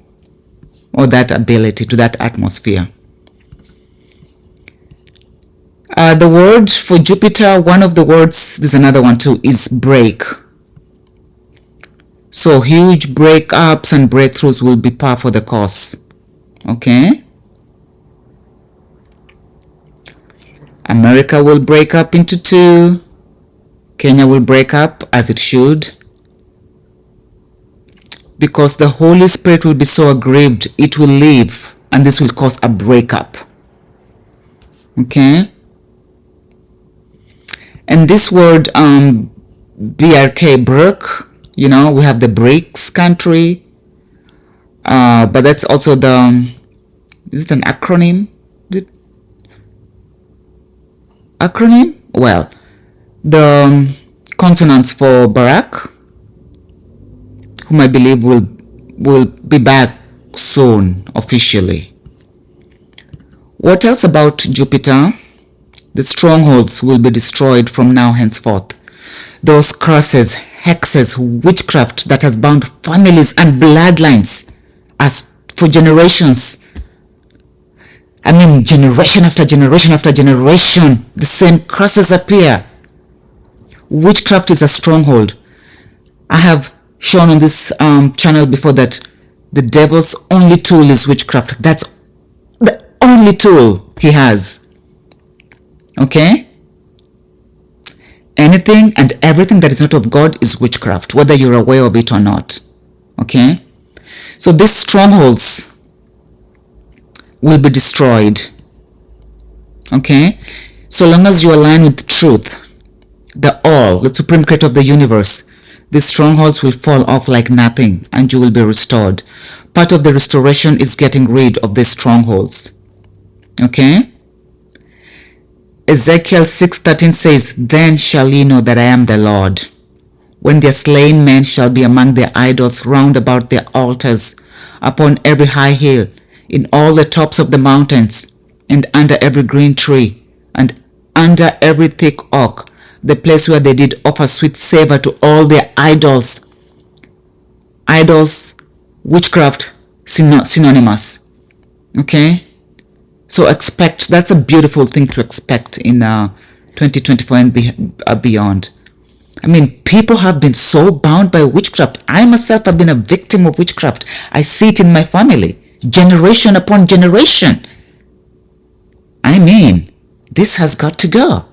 or that ability, to that atmosphere. The word for Jupiter, one of the words, there's another one too, is break. So huge breakups and breakthroughs will be par for the course. Okay? America will break up into two. Kenya will break up, as it should. Because the Holy Spirit will be so aggrieved, it will leave, and this will cause a breakup. Okay? And this word, BRK, Brook, you know, we have the BRICS country. But that's also the, is it an acronym? Acronym? Well, the consonants for Barak, whom I believe will be back soon officially. What else about Jupiter? The strongholds will be destroyed from now henceforth. Those curses, hexes, witchcraft that has bound families and bloodlines as for generations. I mean, generation after generation after generation, the same curses appear. Witchcraft is a stronghold. I have shown on this channel before that the devil's only tool is witchcraft. That's the only tool he has. Okay? Anything and everything that is not of God is witchcraft, whether you're aware of it or not. Okay? So these strongholds will be destroyed. Okay? So long as you align with truth, the all, the supreme creator of the universe, these strongholds will fall off like nothing and you will be restored. Part of the restoration is getting rid of these strongholds. Okay? Ezekiel 6:13 says, Then shall ye know that I am the Lord, when their slain men shall be among their idols round about their altars, upon every high hill, in all the tops of the mountains, and under every green tree, and under every thick oak, the place where they did offer sweet savor to all their idols. Idols, witchcraft, synonymous. Okay? So expect, that's a beautiful thing to expect in 2024 and beyond. I mean, people have been so bound by witchcraft. I myself have been a victim of witchcraft. I see it in my family, generation upon generation. I mean, this has got to go.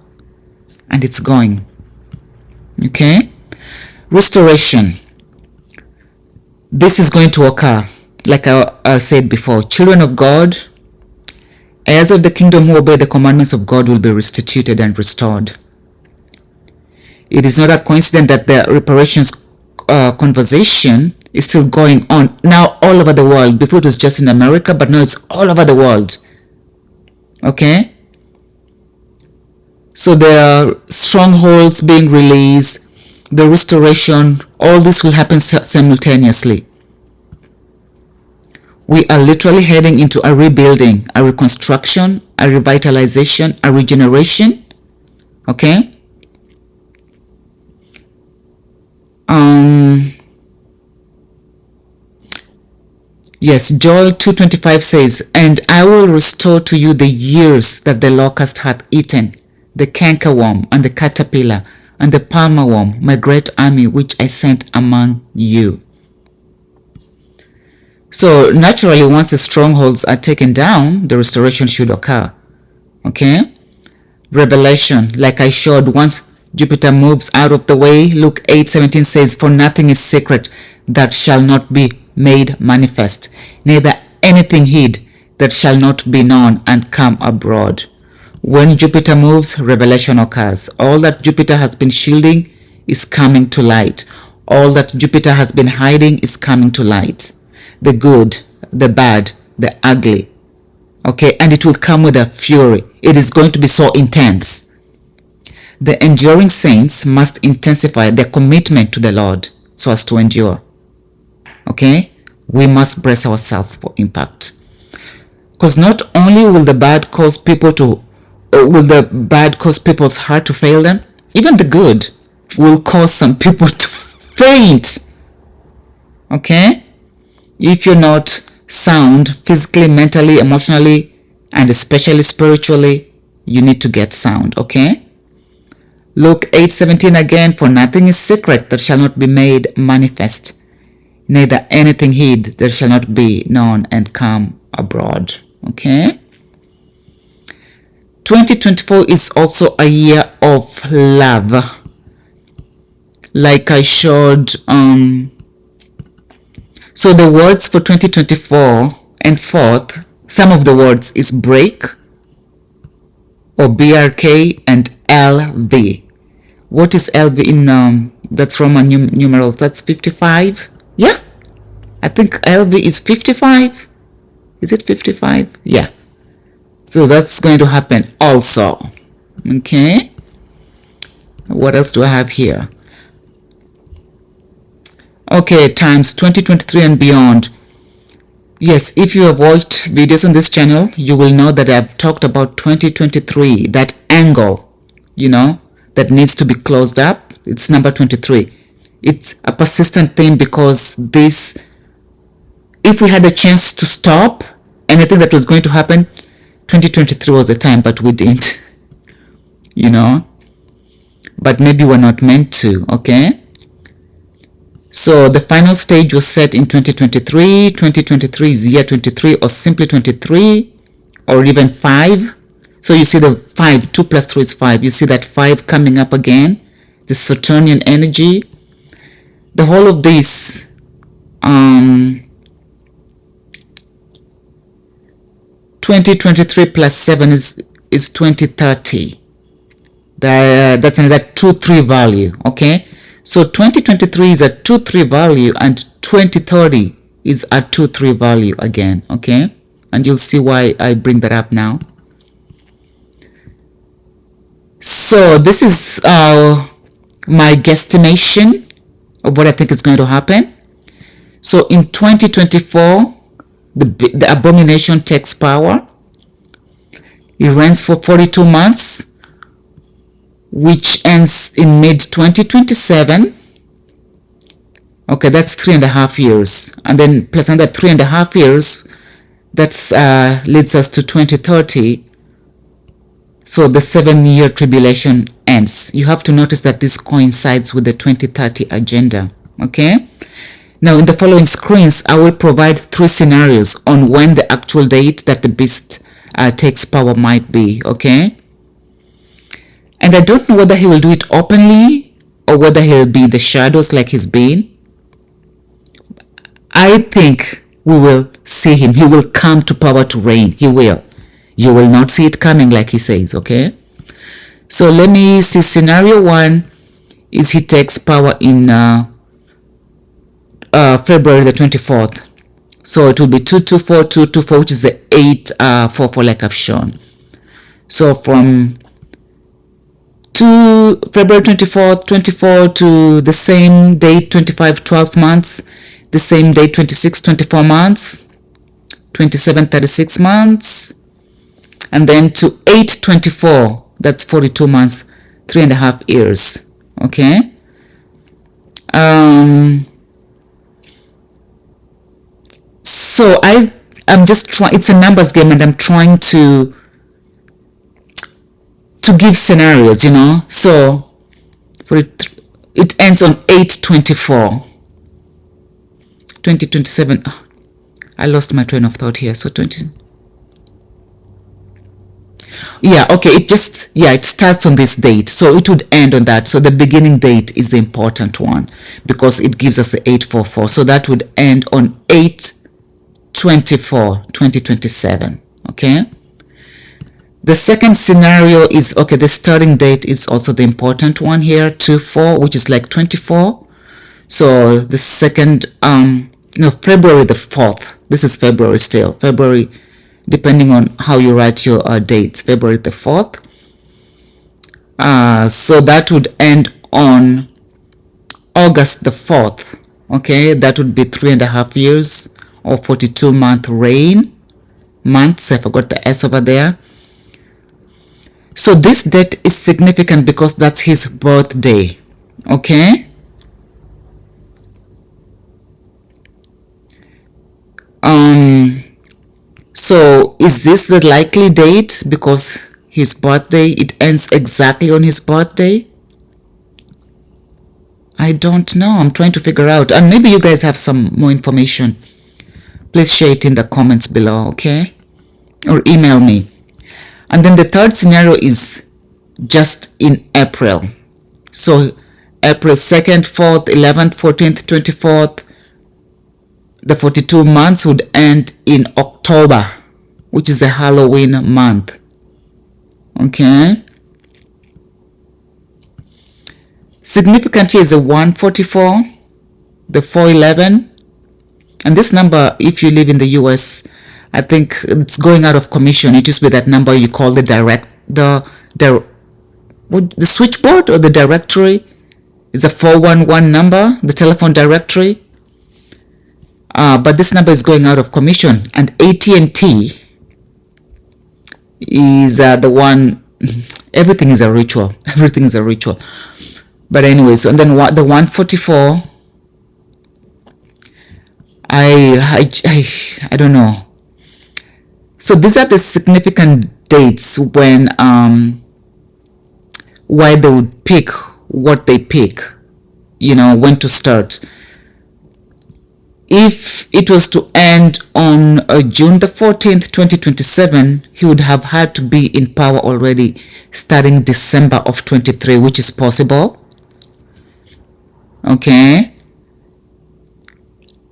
And it's going. Okay? Restoration. This is going to occur. Like I said before, children of God, heirs of the kingdom who obey the commandments of God will be restituted and restored. It is not a coincidence that the reparations conversation is still going on now all over the world. Before it was just in America, but now it's all over the world. Okay? So there are strongholds being released, the restoration, all this will happen simultaneously. We are literally heading into a rebuilding, a reconstruction, a revitalization, a regeneration. Okay? Yes, Joel 2:25 says, And I will restore to you the years that the locust hath eaten, the cankerworm, and the caterpillar, and the palmer worm, my great army which I sent among you. So naturally, once the strongholds are taken down, the restoration should occur. Okay? Revelation, like I showed, once Jupiter moves out of the way, Luke 8:17 says, For nothing is secret that shall not be made manifest, neither anything hid that shall not be known and come abroad. When Jupiter moves, revelation occurs. All that Jupiter has been shielding is coming to light. All that Jupiter has been hiding is coming to light. The good, the bad, the ugly. Okay, and it will come with a fury. It is going to be so intense. The enduring saints must intensify their commitment to the Lord so as to endure. Okay, we must brace ourselves for impact. Because not only will the bad cause people's heart to fail them, even the good will cause some people to faint. Okay? If you're not sound physically, mentally, emotionally, and especially spiritually, you need to get sound. Okay? Luke 8:17 again, For nothing is secret that shall not be made manifest, neither anything hid that shall not be known and come abroad. Okay? 2024 is also a year of love. Like I showed, so the words for 2024 and forth, some of the words is break, or BRK, and LV. What is LV in, that's Roman numerals, that's 55? Yeah? I think LV is 55. Is it 55? Yeah. So that's going to happen also. Okay. What else do I have here? Okay, times 2023 and beyond. Yes, if you have watched videos on this channel, you will know that I've talked about 2023, that angle, you know, that needs to be closed up. It's number 23. It's a persistent thing because this, if we had a chance to stop anything that was going to happen, 2023 was the time, but we didn't, you know, but maybe we're not meant to, okay? So the final stage was set in 2023. 2023 is year 23 or simply 23 or even 5. So you see the 5, 2 plus 3 is 5. You see that 5 coming up again, the Saturnian energy. The whole of this, 2023 plus 7 is 2030. That's another 2-3 value, okay? So 2023 is a 2-3 value and 2030 is a 2-3 value again, okay? And you'll see why I bring that up now. So this is my guesstimation of what I think is going to happen. So in 2024, the abomination takes power. It reigns for 42 months. Which ends in mid-2027. Okay, that's 3.5 years. And then plus another 3.5 years, that's leads us to 2030. So the 7-year tribulation ends. You have to notice that this coincides with the 2030 agenda. Okay? Now, in the following screens, I will provide 3 scenarios on when the actual date that the beast takes power might be. Okay? And I don't know whether he will do it openly or whether he'll be in the shadows like he's been. I think we will see him. He will come to power to reign. He will. You will not see it coming like he says, okay? So let me see. Scenario 1 is he takes power in February the 24th. So it will be 224, 224, which is the 844 like I've shown. So from to February 24th, 24 to the same date, 25, 12 months, the same date, 26, 24 months, 27, 36 months, and then to 8, 24, that's 42 months, 3.5 years, okay? So I'm just trying, it's a numbers game and I'm trying to give scenarios, you know. So for it ends on 8/24 2027. Oh, I lost my train of thought here. So 20, yeah, okay, it starts on this date, so it would end on that. So the beginning date is the important one because it gives us the 844, so that would end on 8/24 2027. Okay, the second scenario is, okay, the starting date is also the important one here, 2/4, which is like 24. So the second, February the 4th. This is February still. February, depending on how you write your dates, February the 4th. So that would end on August the 4th. Okay, that would be 3.5 years or 42-month reign. Months, I forgot the S over there. So this date is significant because that's his birthday, okay? So is this the likely date because his birthday, it ends exactly on his birthday? I don't know. I'm trying to figure out. And maybe you guys have some more information. Please share it in the comments below, okay? Or email me. And then the third scenario is just in April. So April 2nd, 4th, 11th, 14th, 24th. The 42 months would end in October, which is a Halloween month. Okay. Significant here is the 144, the 411, And this number, if you live in the US, I think it's going out of commission. It used to be that number you call the the switchboard or the directory. Is a 411 number, the telephone directory. But this number is going out of commission, and AT&T is the one. Everything is a ritual. Everything is a ritual. But anyways, and then the 144. I don't know. So these are the significant dates when why they would pick what they pick, when to start. If it was to end on June the 14th, 2027, he would have had to be in power already starting December of 23, which is possible. Okay.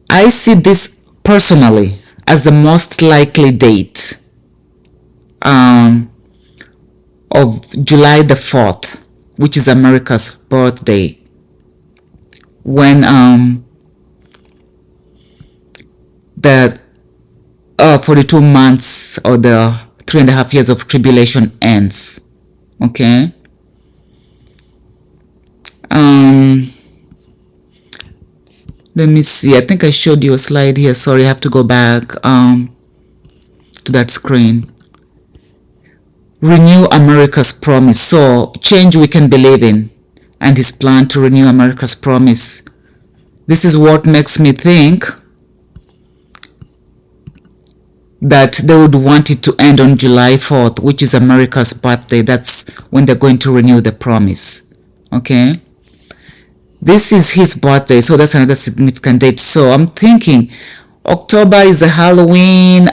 I see this personally as the most likely date of July the 4th, which is America's birthday, when the 42 months or the 3.5 years of tribulation ends. Okay. Let me see. I think I showed you a slide here. Sorry, I have to go back to that screen. Renew America's promise. So, change we can believe in, and his plan to renew America's promise. This is what makes me think that they would want it to end on July 4th, which is America's birthday. That's when they're going to renew the promise. Okay. This is his birthday, so that's another significant date. So I'm thinking October is a Halloween.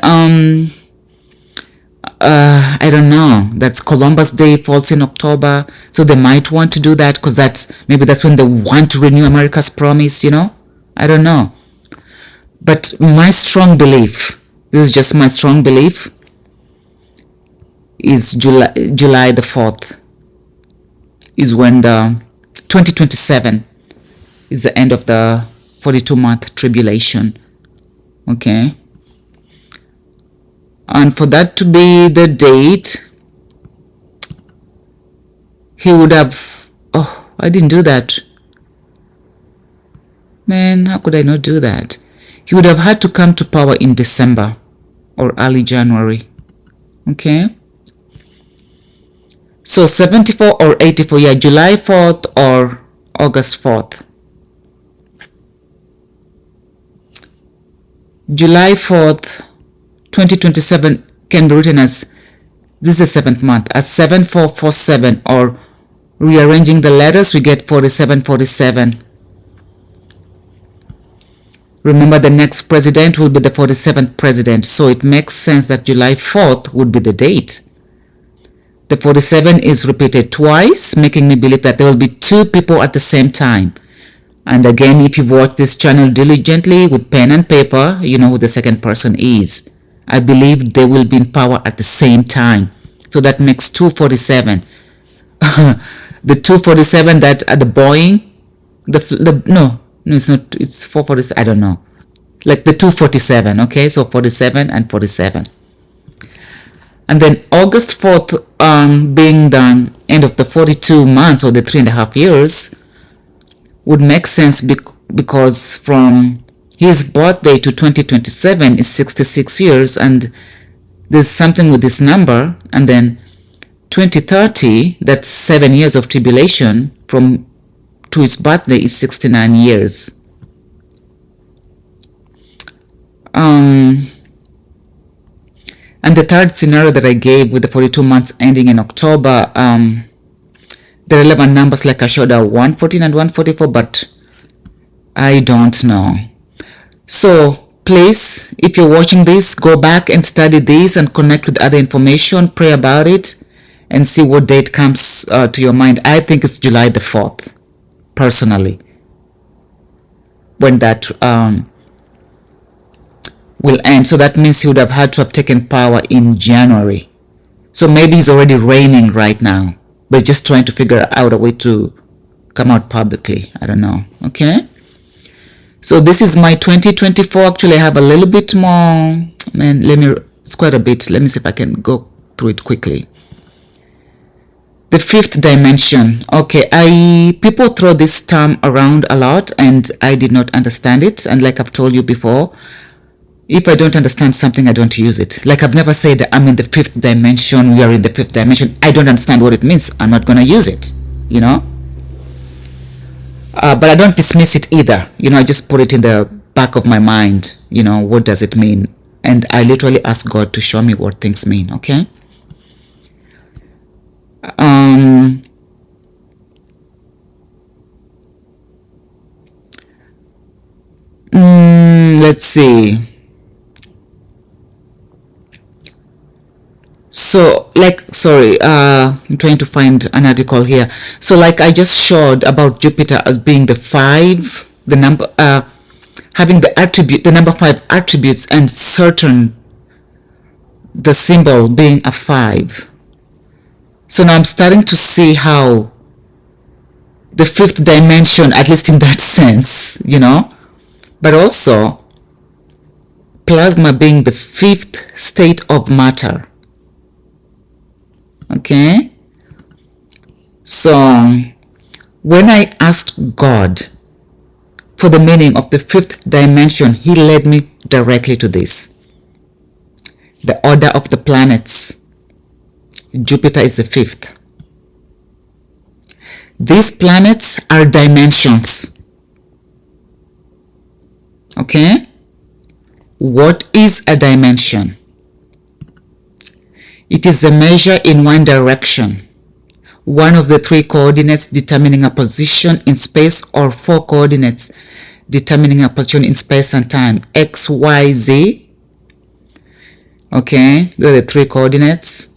I don't know. That's Columbus Day falls in October, so they might want to do that because maybe that's when they want to renew America's promise. I don't know. But my strong belief, this is just my strong belief, is July the 4th is when the 2027 is the end of the 42-month tribulation. Okay. And for that to be the date, he would have... Oh, I didn't do that. Man, how could I not do that? He would have had to come to power in December or early January. Okay. So 74 or 84, yeah, July 4th or August 4th. July 4th, 2027 can be written as, this is the 7th month, as 7447, or rearranging the letters, we get 4747. Remember, the next president will be the 47th president, so it makes sense that July 4th would be the date. The 47 is repeated twice, making me believe that there will be two people at the same time. And again, if you've watched this channel diligently with pen and paper, you know who the second person is. I believe they will be in power at the same time. So that makes 247. The 247 that at the Boeing, no, it's not, it's 447, I don't know. Like the 247, okay? So 47 and 47. And then August 4th being the end of the 42 months or the 3.5 years would make sense because from his birthday to 2027 is 66 years, and there's something with this number. And then 2030, that's 7 years of tribulation from to his birthday is 69 years. And the third scenario that I gave with the 42 months ending in October, the relevant numbers like I showed are 114 and 144, but I don't know. So please, if you're watching this, go back and study this and connect with other information, pray about it, and see what date comes to your mind. I think it's July the 4th, personally, when that will end. So that means he would have had to have taken power in January. So maybe he's already reigning right now, but just trying to figure out a way to come out publicly. I don't know. Okay. So this is my 2024. Actually, I have a little bit more. Man, it's quite a bit. Let me see if I can go through it quickly. The fifth dimension. Okay, people throw this term around a lot and I did not understand it. And like I've told you before, if I don't understand something, I don't use it. Like I've never said I'm in the fifth dimension, we are in the fifth dimension. I don't understand what it means. I'm not going to use it, you know. But I don't dismiss it either. You know, I just put it in the back of my mind. You know, what does it mean? And I literally ask God to show me what things mean, okay? Let's see. So I'm trying to find an article here. So like I just showed about Jupiter as being the 5, the number, having the attribute, the number 5 attributes, and certain, the symbol being a 5. So now I'm starting to see how the fifth dimension, at least in that sense, you know, but also plasma being the 5th state of matter. Okay, so when I asked God for the meaning of the 5th dimension, he led me directly to this. The order of the planets. Jupiter is the 5th. These planets are dimensions. Okay, what is a dimension? It is a measure in one direction, one of the 3 coordinates determining a position in space, or 4 coordinates determining a position in space and time, X, Y, Z. Okay, those are the 3 coordinates.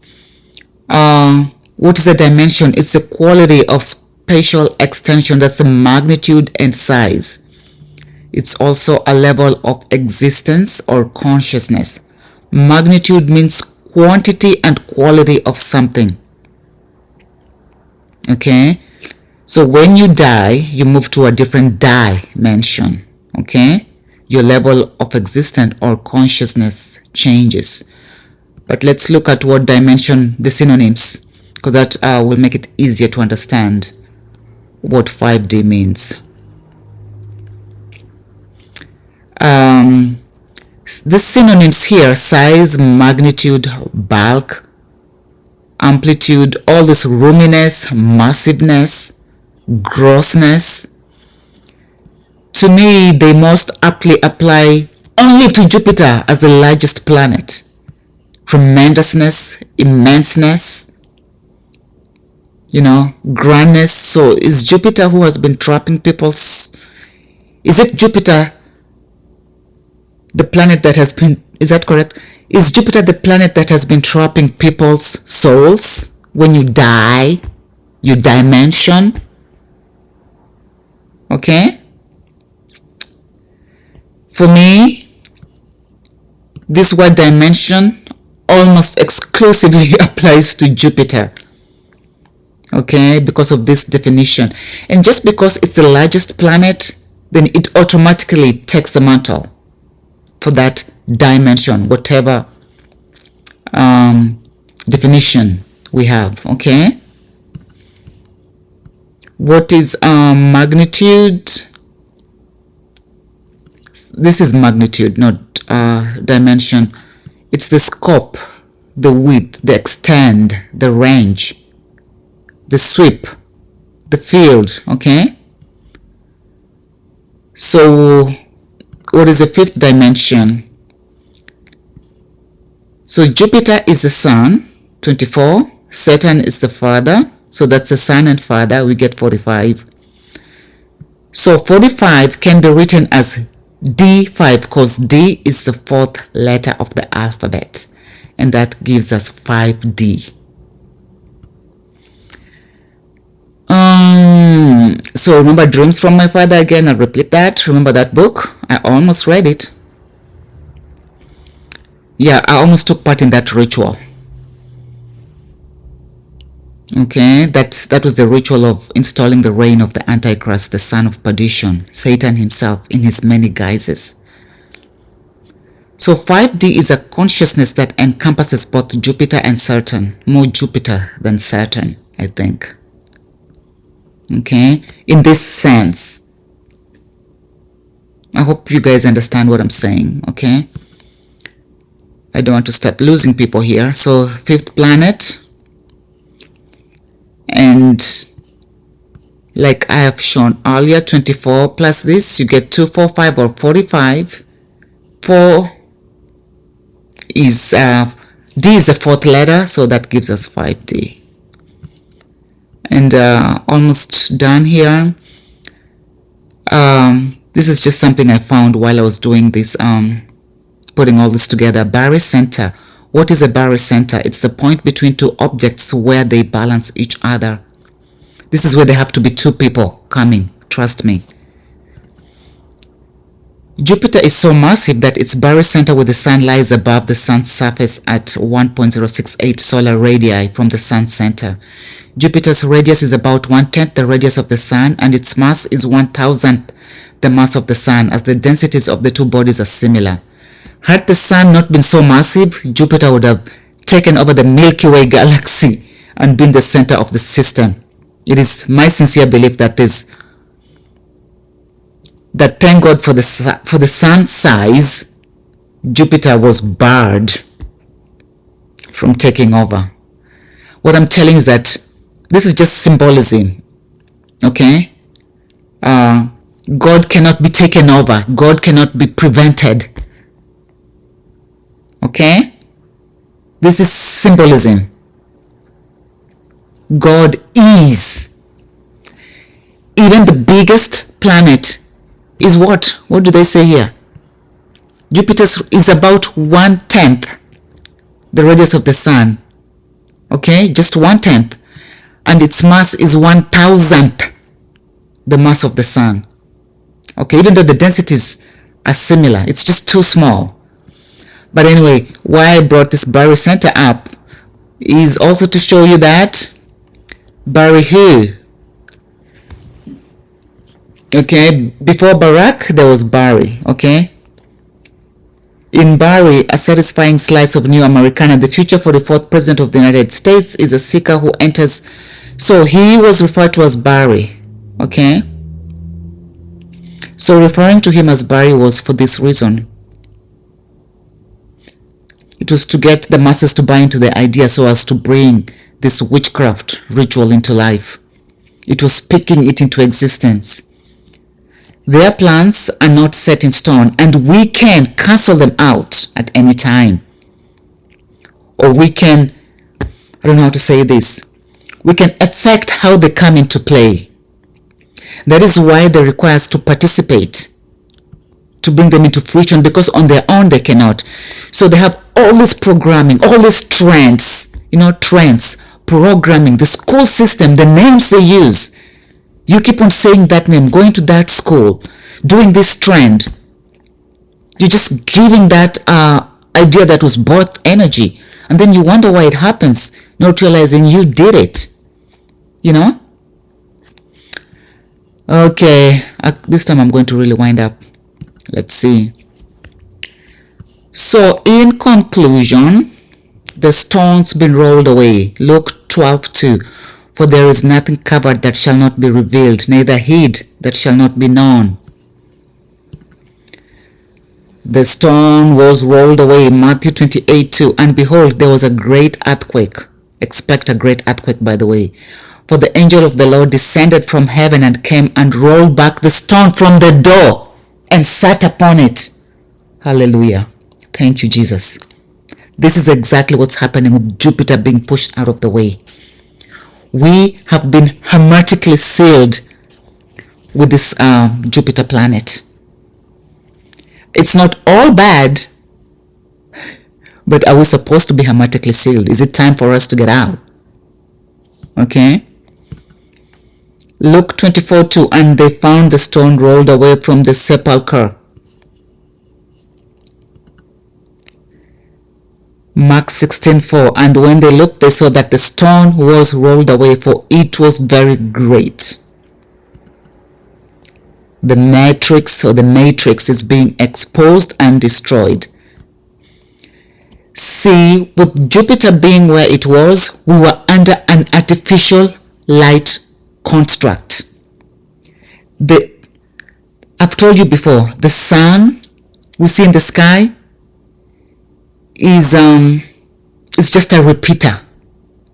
What is a dimension? It's the quality of spatial extension, that's the magnitude and size. It's also a level of existence or consciousness. Magnitude means quantity and quality of something. Okay, so when you die, you move to a different dimension. Okay, your level of existence or consciousness changes. But let's look at what dimension, the synonyms, because that will make it easier to understand what 5D means. The synonyms here: size, magnitude, bulk, amplitude, all this roominess, massiveness, grossness. To me, they most aptly apply only to Jupiter as the largest planet. Tremendousness, immenseness, you know, grandness. So is Jupiter who has been trapping people's, is it Jupiter the planet that has been, is that correct? Is Jupiter the planet that has been trapping people's souls? When you die, you dimension. Okay? For me, this word dimension almost exclusively applies to Jupiter. Okay, because of this definition. And just because it's the largest planet, then it automatically takes the mantle for that dimension, whatever definition we have. Okay, what is magnitude? This is magnitude, not dimension. It's the scope, the width, the extent, the range, the sweep, the field. Okay, so what is the 5th dimension? So Jupiter is the sun, 24. Saturn is the father, so that's the son and father. We get 45. So 45 can be written as D5 because D is the 4th letter of the alphabet, and that gives us 5D. So remember Dreams from My Father. Again, I'll repeat that. Remember that book? I almost read it. Yeah, I almost took part in that ritual. Okay, that was the ritual of installing the reign of the Antichrist, the son of perdition, Satan himself in his many guises. So 5D is a consciousness that encompasses both Jupiter and Saturn, more Jupiter than Saturn, I think. Okay, in this sense. I hope you guys understand what I'm saying, okay? I don't want to start losing people here. So 5th planet, and like I have shown earlier, 24 plus this, you get 2, 4, 5 or 45. 4 is D is the 4th letter, so that gives us 5D. And almost done here. This is just something I found while I was doing this, putting all this together. Barycenter. What is a barycenter? It's the point between two objects where they balance each other. This is where there have to be two people coming, trust me. Jupiter is so massive that its barycenter with the Sun lies above the Sun's surface at 1.068 solar radii from the Sun's center. Jupiter's radius is about 1/10 the radius of the Sun, and its mass is 1,000th the mass of the Sun, as the densities of the two bodies are similar. Had the Sun not been so massive, Jupiter would have taken over the Milky Way galaxy and been the center of the system. It is my sincere belief that thank God for the Sun's size, Jupiter was barred from taking over. What I'm telling you is that this is just symbolism, okay? God cannot be taken over. God cannot be prevented. Okay? This is symbolism. God is. Even the biggest planet is what? What do they say here? Jupiter is about 1/10 the radius of the Sun. Okay? Just 1/10. And its mass is 1,000th the mass of the Sun. Okay, even though the densities are similar, it's just too small. But anyway, why I brought this barycenter up is also to show you that Bari who? Okay, before Barack, there was Bari, okay? In Bari, a satisfying slice of new Americana, the future 44th President of the United States is a seeker who enters. So he was referred to as Bari, okay? So referring to him as Bari was for this reason. It was to get the masses to buy into the idea so as to bring this witchcraft ritual into life. It was speaking it into existence. Their plans are not set in stone, and we can cancel them out at any time. Or we can, I don't know how to say this, we can affect how they come into play. That is why they require us to participate, to bring them into fruition, because on their own they cannot. So they have all this programming, all these trends, trends, programming, the school system, the names they use. You keep on saying that name, going to that school, doing this trend. You're just giving that idea that was bought energy. And then you wonder why it happens, not realizing you did it. Okay, this time I'm going to really wind up. Let's see. So in conclusion, the stone's been rolled away. Luke 12:2. For there is nothing covered that shall not be revealed, neither hid that shall not be known. The stone was rolled away. Matthew 28:2. And behold, there was a great earthquake. Expect a great earthquake, by the way. For the angel of the Lord descended from heaven and came and rolled back the stone from the door and sat upon it. Hallelujah. Thank you, Jesus. This is exactly what's happening with Jupiter being pushed out of the way. We have been hermetically sealed with this Jupiter planet. It's not all bad, but are we supposed to be hermetically sealed? Is it time for us to get out? Okay. Luke 24:2. And they found the stone rolled away from the sepulchre. Mark 16:4. And when they looked, they saw that the stone was rolled away, for it was very great. The matrix is being exposed and destroyed. See, with Jupiter being where it was, we were under an artificial light construct. I've told you before, the sun we see in the sky is just a repeater.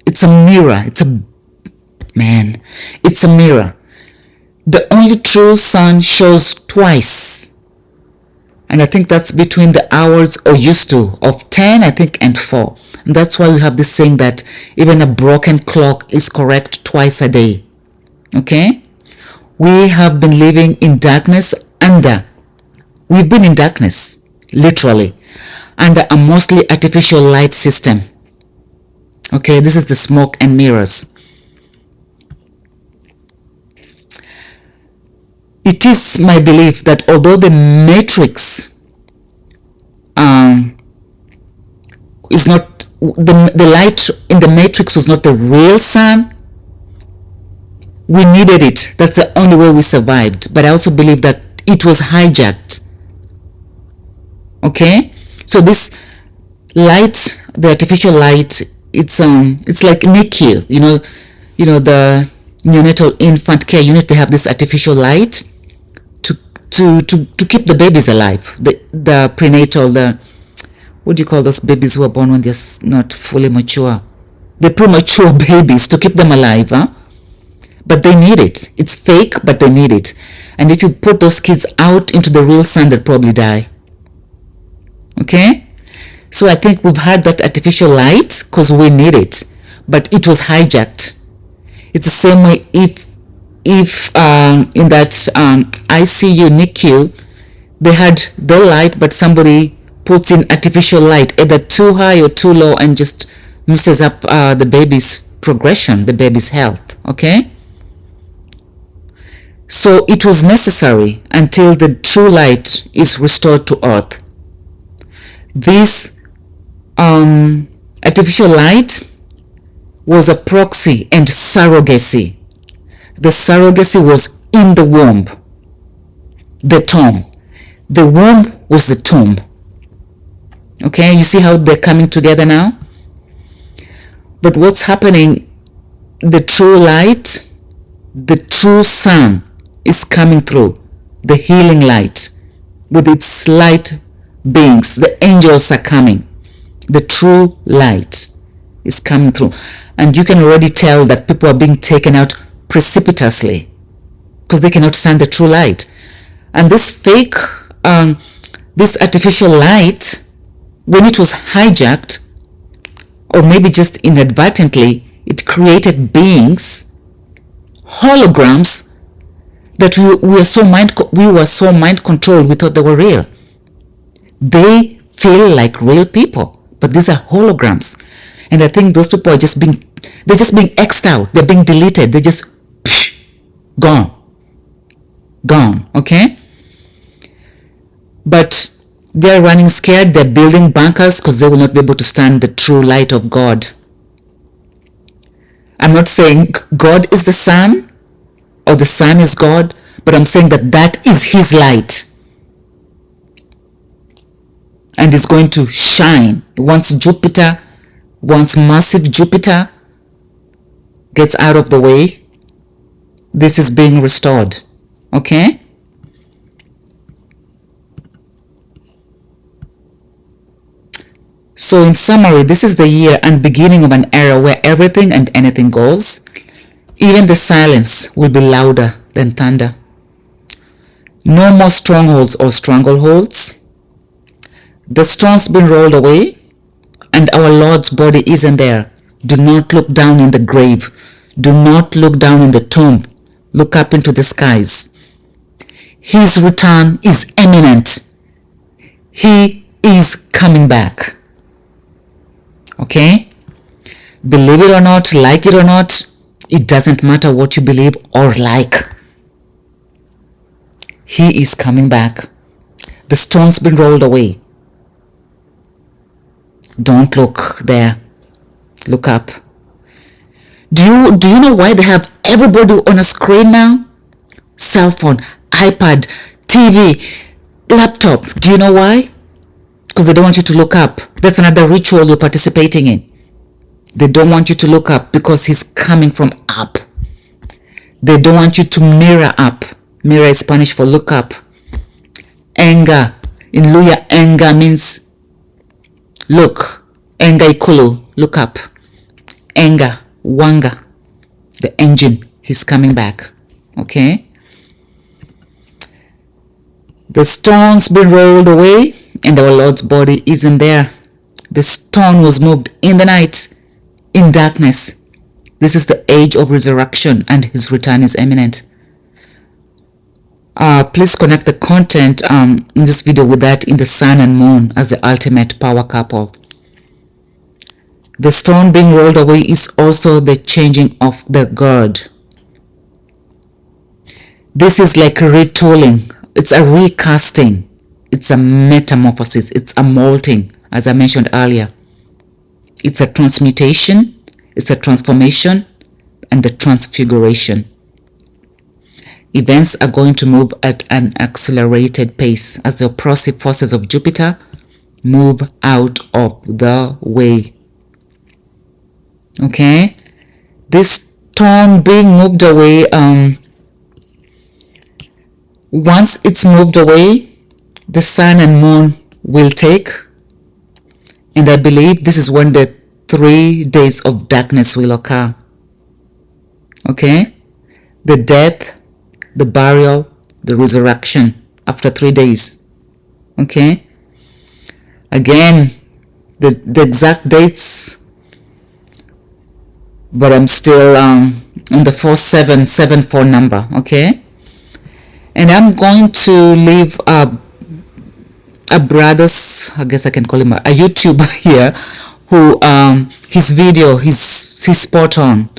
It's a mirror. It's a mirror. The only true sun shows twice. And I think that's between the hours, or used to, of 10, I think, and 4. And that's why we have this saying that even a broken clock is correct twice a day. Okay? We have been living in darkness we've been in darkness, literally, under a mostly artificial light system. Okay, this is the smoke and mirrors. It is my belief that although the matrix is not, the light in the matrix was not the real sun, we needed it. That's the only way we survived. But I also believe that it was hijacked. Okay, so this light, the artificial light, it's like NICU, you know the neonatal infant care unit. They have this artificial light to keep the babies alive. The prenatal, what do you call those babies who are born when they're not fully mature? The premature babies, to keep them alive, huh? But they need it. It's fake, but they need it. And if you put those kids out into the real sun, they'll probably die. Okay? So I think we've had that artificial light because we need it, but it was hijacked. It's the same way if in that ICU, NICU, they had the light, but somebody puts in artificial light, either too high or too low, and just messes up the baby's progression, the baby's health. Okay? So it was necessary until the true light is restored to earth. This artificial light was a proxy and surrogacy. The surrogacy was in the womb, the tomb. The womb was the tomb. Okay, you see how they're coming together now? But what's happening, the true light, the true sun is coming through, the healing light with its light beings. The angels are coming. The true light is coming through. And you can already tell that people are being taken out precipitously because they cannot stand the true light. And this fake, this artificial light, when it was hijacked, or maybe just inadvertently, it created beings, holograms, that we were so mind controlled, we thought they were real. They feel like real people, but these are holograms. And I think those people are just being X'd out. They're being deleted. They're just gone, okay? But they're running scared. They're building bunkers because they will not be able to stand the true light of God. I'm not saying God is the sun or the sun is God, but I'm saying that is his light. And it's going to shine. Once massive Jupiter gets out of the way, this is being restored. Okay? So in summary, this is the year and beginning of an era where everything and anything goes. Even the silence will be louder than thunder. No more strongholds or strangleholds. The stone's been rolled away, and our Lord's body isn't there. Do not look down in the grave. Do not look down in the tomb. Look up into the skies. His return is imminent. He is coming back. Okay? Believe it or not, like it or not, it doesn't matter what you believe or like. He is coming back. The stone's been rolled away. Don't look there. Look up. Do you know why they have everybody on a screen now? Cell phone, iPad, TV, laptop. Do you know why? Because they don't want you to look up. That's another ritual you're participating in. They don't want you to look up because he's coming from up. They don't want you to mirror up. Mirror is Spanish for look up. Enga. In Luya, enga means look. Enga ikulu, look up. Enga, wanga. The engine, he's coming back. Okay? The stone's been rolled away and our Lord's body isn't there. The stone was moved in the night, in darkness. This is the age of resurrection and his return is imminent. Please connect the content in this video with that in the sun and moon as the ultimate power couple. The stone being rolled away is also the changing of the guard. This is like retooling. It's a recasting. It's a metamorphosis. It's a molting, as I mentioned earlier. It's a transmutation. It's a transformation and the transfiguration. Events are going to move at an accelerated pace as the oppressive forces of Jupiter move out of the way. Okay? This stone being moved away, once it's moved away, the sun and moon will take, and I believe this is when the 3 days of darkness will occur. Okay? The death, the burial, the resurrection after 3 days. Okay? Again, the exact dates, but I'm still on the 4774 number. Okay? And I'm going to leave a brother's, I guess I can call him a YouTuber here, who his video, he's spot on.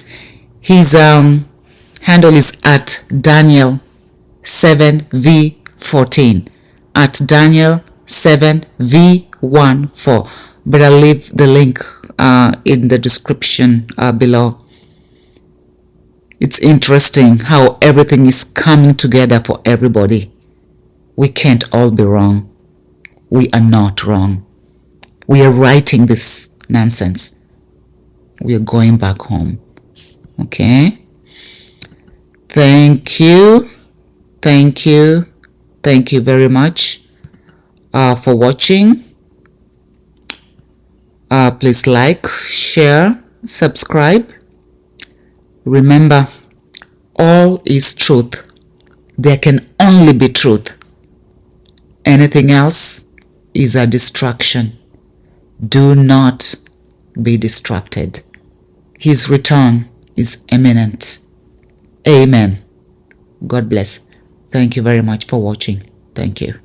His handle is at Daniel7v14, at Daniel7v14, but I'll leave the link in the description below. It's interesting how everything is coming together for everybody. We can't all be wrong. We are not wrong. We are writing this nonsense. We are going back home. Okay? Thank you. Thank you. Thank you very much for watching. Please like, share, subscribe. Remember, all is truth. There can only be truth. Anything else is a distraction. Do not be distracted. His return is imminent. Amen. God bless. Thank you very much for watching. Thank you.